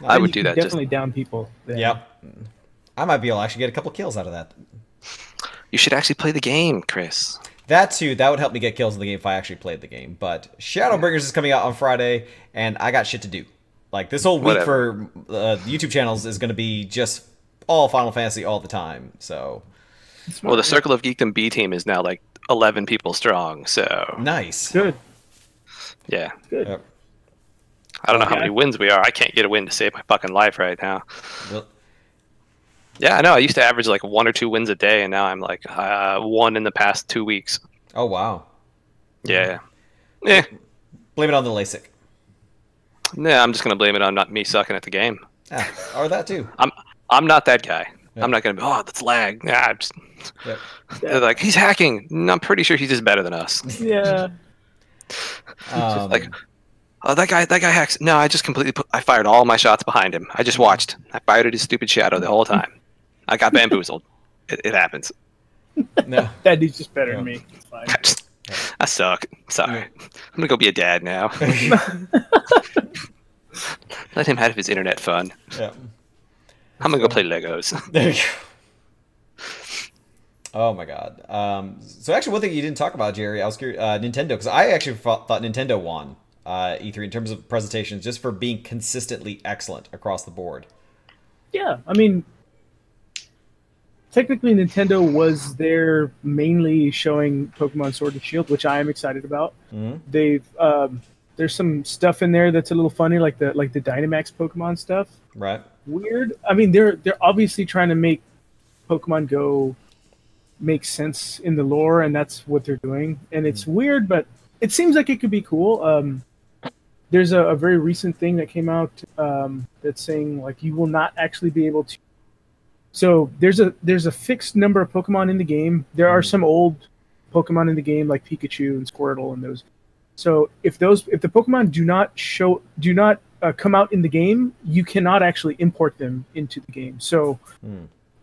I would do that. Definitely down people. Yep. I might be able to actually get a couple kills out of that. You should actually play the game, Chris. That too, that would help me get kills in the game if I actually played the game. But Shadowbringers is coming out on Friday, and I got shit to do. Like, this whole week for YouTube channels is going to be just all Final Fantasy all the time, so... Well, the Circle of Geekdom B team is now, like, 11 people strong, so... Nice. Good. Yeah. Good. I don't know how many wins we are. I can't get a win to save my fucking life right now. Well, yeah, I know. I used to average like 1 or 2 wins a day, and now I'm like 1 in the past 2 weeks. oh wow. Yeah. Yeah. Blame it on the LASIK. Nah, I'm just gonna blame it on not me sucking at the game. Yeah, or that too. I'm not that guy. Yeah. I'm not gonna be. Oh, that's lag. Nah, Yep. they're like, he's hacking. No, I'm pretty sure he's just better than us. Yeah. Like, oh, that guy hacks. No, I just I fired all my shots behind him. I just watched. I fired at his stupid shadow the whole time. I got bamboozled. It happens. No. That dude's just better than me. It's fine. I suck. Sorry. I'm gonna go be a dad now. Let him have his internet fun. Yeah. I'm gonna go play Legos. There you go. Oh my god. So actually, one thing you didn't talk about, Jerry, I was curious, Nintendo, because I actually thought Nintendo won E3 in terms of presentations, just for being consistently excellent across the board. Yeah, I mean, technically Nintendo was there mainly showing Pokemon Sword and Shield, which I am excited about. Mm-hmm. They've there's some stuff in there that's a little funny, like the Dynamax Pokemon stuff. Right. Weird. I mean, they're obviously trying to make Pokemon Go make sense in the lore, and that's what they're doing. And it's weird, but it seems like it could be cool. There's a very recent thing that came out that's saying like you will not actually be able to. So there's a fixed number of Pokemon in the game. There are some old Pokemon in the game like Pikachu and Squirtle and those. So if the Pokemon do not come out in the game, you cannot actually import them into the game. So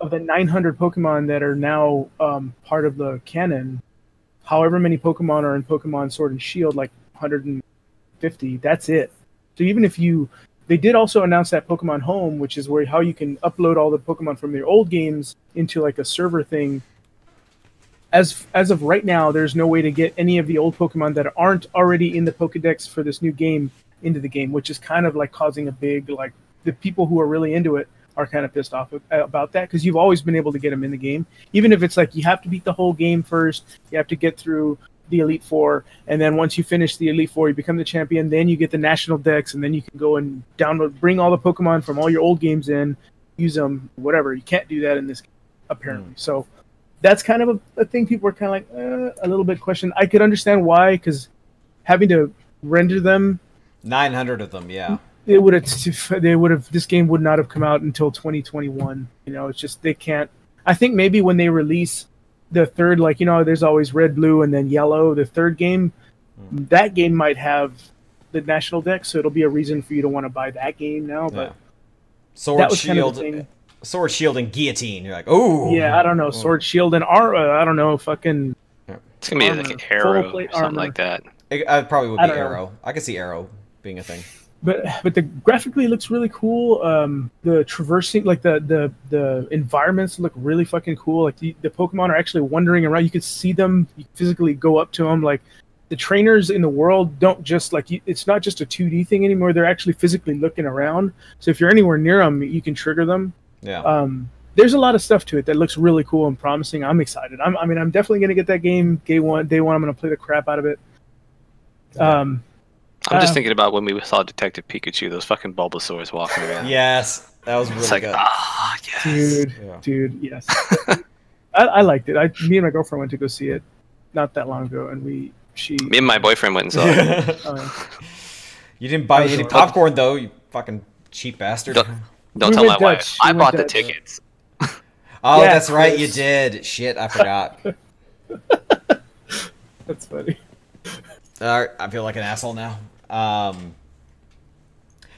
of the 900 Pokemon that are now part of the canon, however many Pokemon are in Pokemon Sword and Shield, like 150, that's it. So even if they did also announce that Pokemon Home, which is how you can upload all the Pokemon from your old games into like a server thing. As of right now, there's no way to get any of the old Pokemon that aren't already in the Pokedex for this new game into the game, which is kind of like causing a big, like, the people who are really into it are kind of pissed off about that, because you've always been able to get them in the game. Even if it's like you have to beat the whole game first, you have to get through the Elite Four, and then once you finish the Elite Four, you become the champion, then you get the National Dex, and then you can go and bring all the Pokemon from all your old games in, use them, whatever. You can't do that in this game, apparently. So that's kind of a thing people are kind of like, a little bit questioned. I could understand why, because having to render them... 900 of them, yeah. This game would not have come out until 2021. You know, it's just, they can't... I think maybe when they release the third, like, you know, there's always red, blue, and then yellow, the third game, that game might have the National Dex, so it'll be a reason for you to want to buy that game now, but... Sword, Shield, and Guillotine. You're like, oh. Yeah, I don't know. Sword, Shield, and I don't know. Fucking. It's gonna be like an Arrow, something armor. Like that. I probably would be Arrow. I could see Arrow being a thing. But the graphically it looks really cool. The traversing, like the environments look really fucking cool. Like the Pokemon are actually wandering around. You can see them. You physically go up to them. Like the trainers in the world don't just like it's not just a 2D thing anymore. They're actually physically looking around. So if you're anywhere near them, you can trigger them. Yeah. There's a lot of stuff to it that looks really cool and promising. I'm excited. I'm definitely gonna get that game day one. I'm gonna play the crap out of it. I'm just thinking about when we saw Detective Pikachu, those fucking Bulbasaurs walking around. Yes, that was really good. Yes. Dude, yes. I liked it. Me and my girlfriend went to go see it not that long ago, and me and my boyfriend went and saw it. You didn't buy any popcorn though, you fucking cheap bastard. Don't tell my wife. I bought the tickets. Oh, yeah, that's right, you did. Shit, I forgot. That's funny. I feel like an asshole now.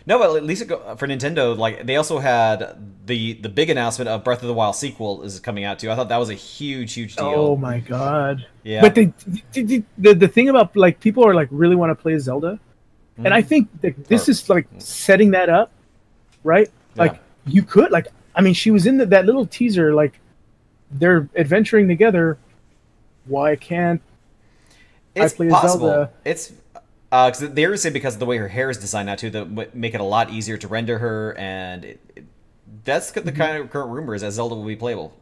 No, but at least for Nintendo, like they also had the big announcement of Breath of the Wild sequel is coming out too. I thought that was a huge deal. Oh my god! Yeah. But the thing about like people are like really want to play Zelda, and I think that this is like setting that up, right? Like you could like I mean she was in that little teaser like they're adventuring together. Why can't I play Zelda? It's because they always say because of the way her hair is designed now too, that make it a lot easier to render her, and that's the kind of current rumor is that Zelda will be playable.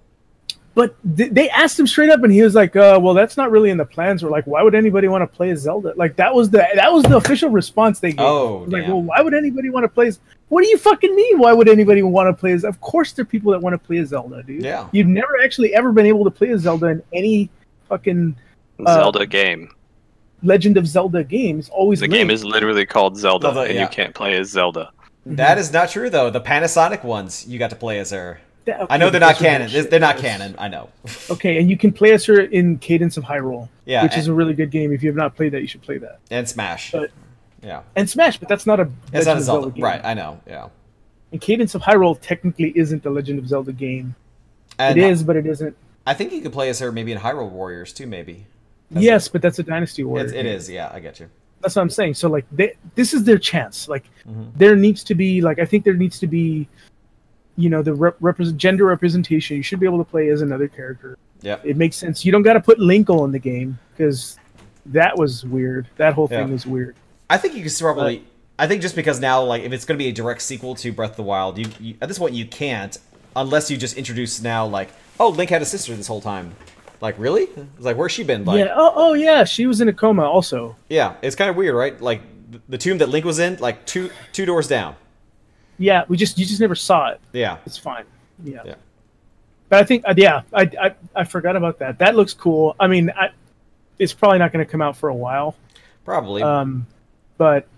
But they asked him straight up, and he was like, "Well, that's not really in the plans." Or like, "Why would anybody want to play as Zelda?" Like that was the official response they gave. Oh, like, well, why would anybody want to play as? What do you fucking mean? Why would anybody want to play as? Of course, there are people that want to play as Zelda, dude. Yeah. You've never actually ever been able to play as Zelda in any fucking Zelda game. Legend of Zelda games. Always the game is literally called Zelda, and yeah. you can't play as Zelda. That is not true, though. The Panasonic ones you got to play as her. Okay, I know they're not canon. They're not canon. I know. Okay, and you can play as her in Cadence of Hyrule, yeah, which is a really good game. If you have not played that, you should play that. And Smash. Yeah. And Smash, but that's not a it's not a Zelda game. Right, I know, yeah. And Cadence of Hyrule technically isn't the Legend of Zelda game. And it is, but it isn't. I think you could play as her maybe in Hyrule Warriors, too, maybe. Yes, but that's a Dynasty Warrior. It is, yeah, I get you. That's what I'm saying. So, like, this is their chance. Like, there needs to be, like, I think there needs to be, you know, the gender representation. You should be able to play as another character. Yeah. It makes sense. You don't got to put Linkle in the game, because that was weird. That whole thing was weird. I think you could probably... I think just because now, like, if it's going to be a direct sequel to Breath of the Wild, you at this point you can't, unless you just introduce now, like, oh, Link had a sister this whole time. Like, really? It's like, where's she been? Like, yeah. Oh, yeah. She was in a coma also. Yeah, it's kind of weird, right? Like, the tomb that Link was in, like, two doors down. Yeah, you just never saw it. Yeah. It's fine. Yeah. Yeah. But I think, I forgot about that. That looks cool. I mean, it's probably not going to come out for a while. Probably. But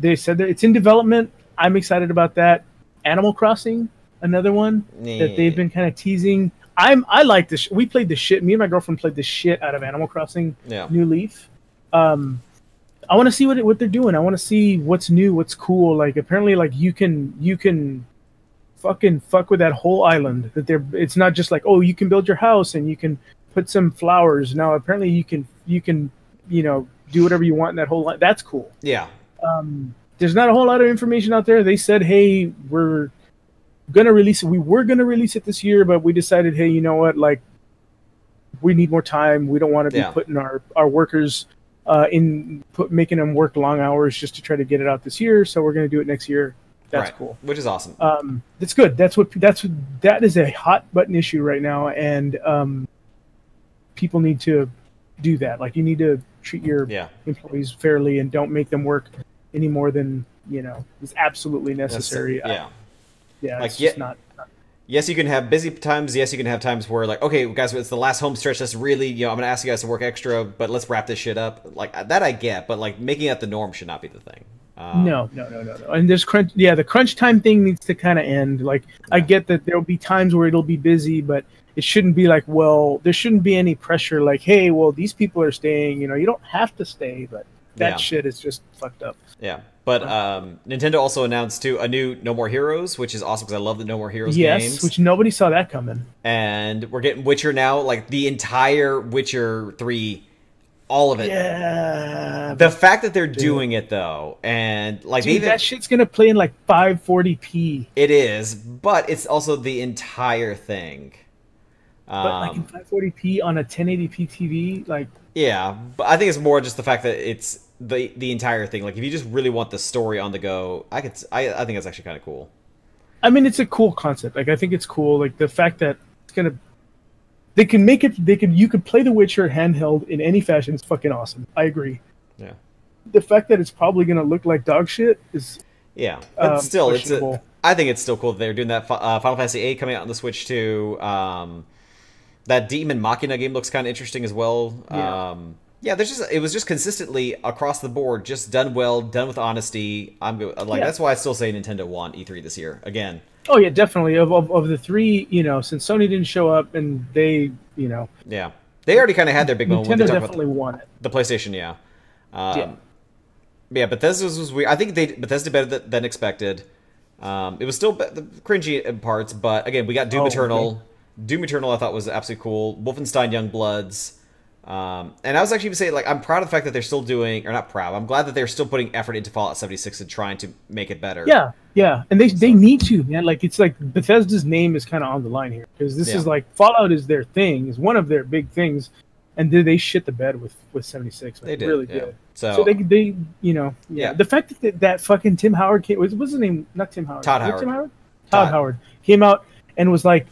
they said that it's in development. I'm excited about that. Animal Crossing, another one that they've been kind of teasing. I like this. We played the shit. Me and my girlfriend played the shit out of Animal Crossing. Yeah. New Leaf. I want to see what they're doing. I want to see what's new, what's cool. Like apparently, like you can fucking fuck with that whole island. It's not just like, oh, you can build your house and you can put some flowers. Now apparently you can do whatever you want in that whole. That's cool. Yeah. There's not a whole lot of information out there. They said, hey, we're gonna release it. We were gonna release it this year, but we decided, hey, you know what? Like, we need more time. We don't want to be putting our workers making them work long hours just to try to get it out this year. So we're gonna do it next year. That's cool. Which is awesome. That's good. That is a hot button issue right now, and people need to do that. Like, you need to treat your employees fairly and don't make them work any more than is absolutely necessary. Yeah, like, it's just not. Yes, you can have busy times. Yes, you can have times where, like, okay, guys, it's the last home stretch. Let's really, I'm going to ask you guys to work extra, but let's wrap this shit up. Like, that I get, but, like, making that the norm should not be the thing. No. And there's crunch. Yeah, the crunch time thing needs to kind of end. Like, I get that there'll be times where it'll be busy, but it shouldn't be like, well, there shouldn't be any pressure. Like, hey, well, these people are staying. You don't have to stay, but that shit is just fucked up. Yeah. But Nintendo also announced, too, a new No More Heroes, which is awesome because I love the No More Heroes games. Yes, which nobody saw that coming. And we're getting Witcher now, like the entire Witcher 3, all of it. Yeah. The fact that they're doing it, though, and like that shit's going to play in like 540p. It is, but it's also the entire thing. But like in 540p on a 1080p TV, like... Yeah, but I think it's more just the fact that it's the entire thing. Like, if you just really want the story on the go, I think it's actually kind of cool. I mean, it's a cool concept. Like, I think it's cool. Like, the fact that it's gonna, they can make it. You could play The Witcher handheld in any fashion. It's fucking awesome. I agree. Yeah. The fact that it's probably gonna look like dog shit is. Yeah, but still, I think it's still cool that they're doing that. Final Fantasy VIII coming out on the Switch too. That Demon Machina game looks kind of interesting as well. Yeah. It was just consistently across the board, just done well, done with honesty. That's why I still say Nintendo won E3 this year again. Oh yeah, definitely. Of the three, since Sony didn't show up and they, Yeah, they already kind of had their big moment. Nintendo definitely won it. The PlayStation, yeah. Yeah, Bethesda's was weird. I think Bethesda better than expected. It was still cringy in parts, but again, we got Doom Eternal. Okay. Doom Eternal I thought was absolutely cool. Wolfenstein Youngbloods. And I was actually even saying, like, I'm proud of the fact that they're still doing, or not proud, I'm glad that they're still putting effort into Fallout 76 and trying to make it better. Yeah. And they need to, man. Like, it's like Bethesda's name is kind of on the line here. Because this is like, Fallout is their thing, is one of their big things. And they shit the bed with 76. Like, they did. Really good. So they the fact that fucking Tim Howard came, what's his name? Not Tim Howard. Todd Howard. Tim Howard? Todd Howard came out and was like,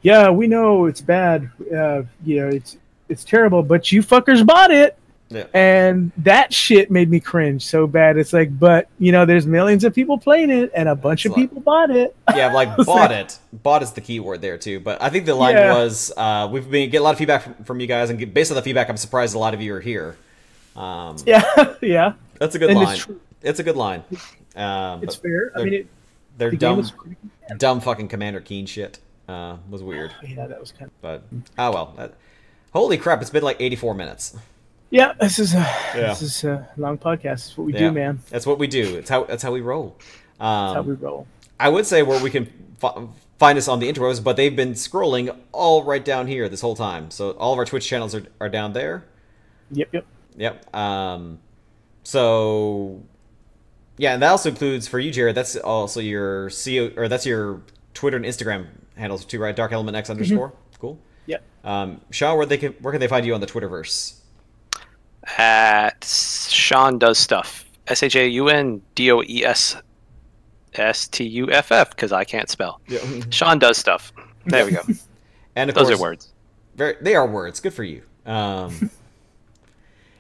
yeah, we know it's bad. It's terrible, but you fuckers bought it. Yeah. And that shit made me cringe so bad. It's like, but there's millions of people playing it, and a bunch of people bought it. Yeah, like bought it. Bought is the key word there too. But I think the line was, we've been getting a lot of feedback from you guys, and based on the feedback, I'm surprised a lot of you are here. Yeah. That's a good line. It's a good line. It's fair. I mean, they're dumb fucking Commander Keen shit. Was weird. Yeah, that was kind of. But well. Holy crap! It's been like 84 minutes. Yeah, this is a long podcast. That's what we do, man. That's what we do. That's how we roll. That's how we roll. I would say where we can find us on the intros, but they've been scrolling all right down here this whole time. So all of our Twitch channels are down there. Yep. So yeah, and that also includes for you, Jared. That's also your that's your Twitter and Instagram handles too, right? Dark Element X _. Cool. Yep. Shaun, where can they find you on the Twitterverse? At Shaun Does Stuff. ShaunDoesStuff, because I can't spell. Yeah. Shaun Does Stuff. There we go. And of those course, are words. They are words. Good for you.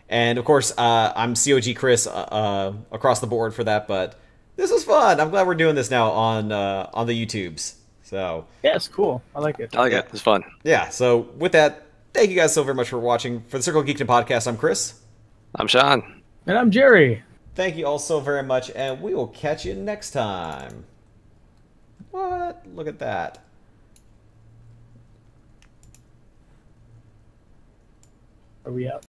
And of course, I'm COG Cris across the board for that. But this was fun. I'm glad we're doing this now on the YouTubes. So yeah, it's cool. I like it. It. It's fun. Yeah. So with that, thank you guys so very much for watching. For the Circle of Geekdom podcast, I'm Cris. I'm Shaun. And I'm Jerry. Thank you all so very much, and we will catch you next time. What? Look at that. Are we out?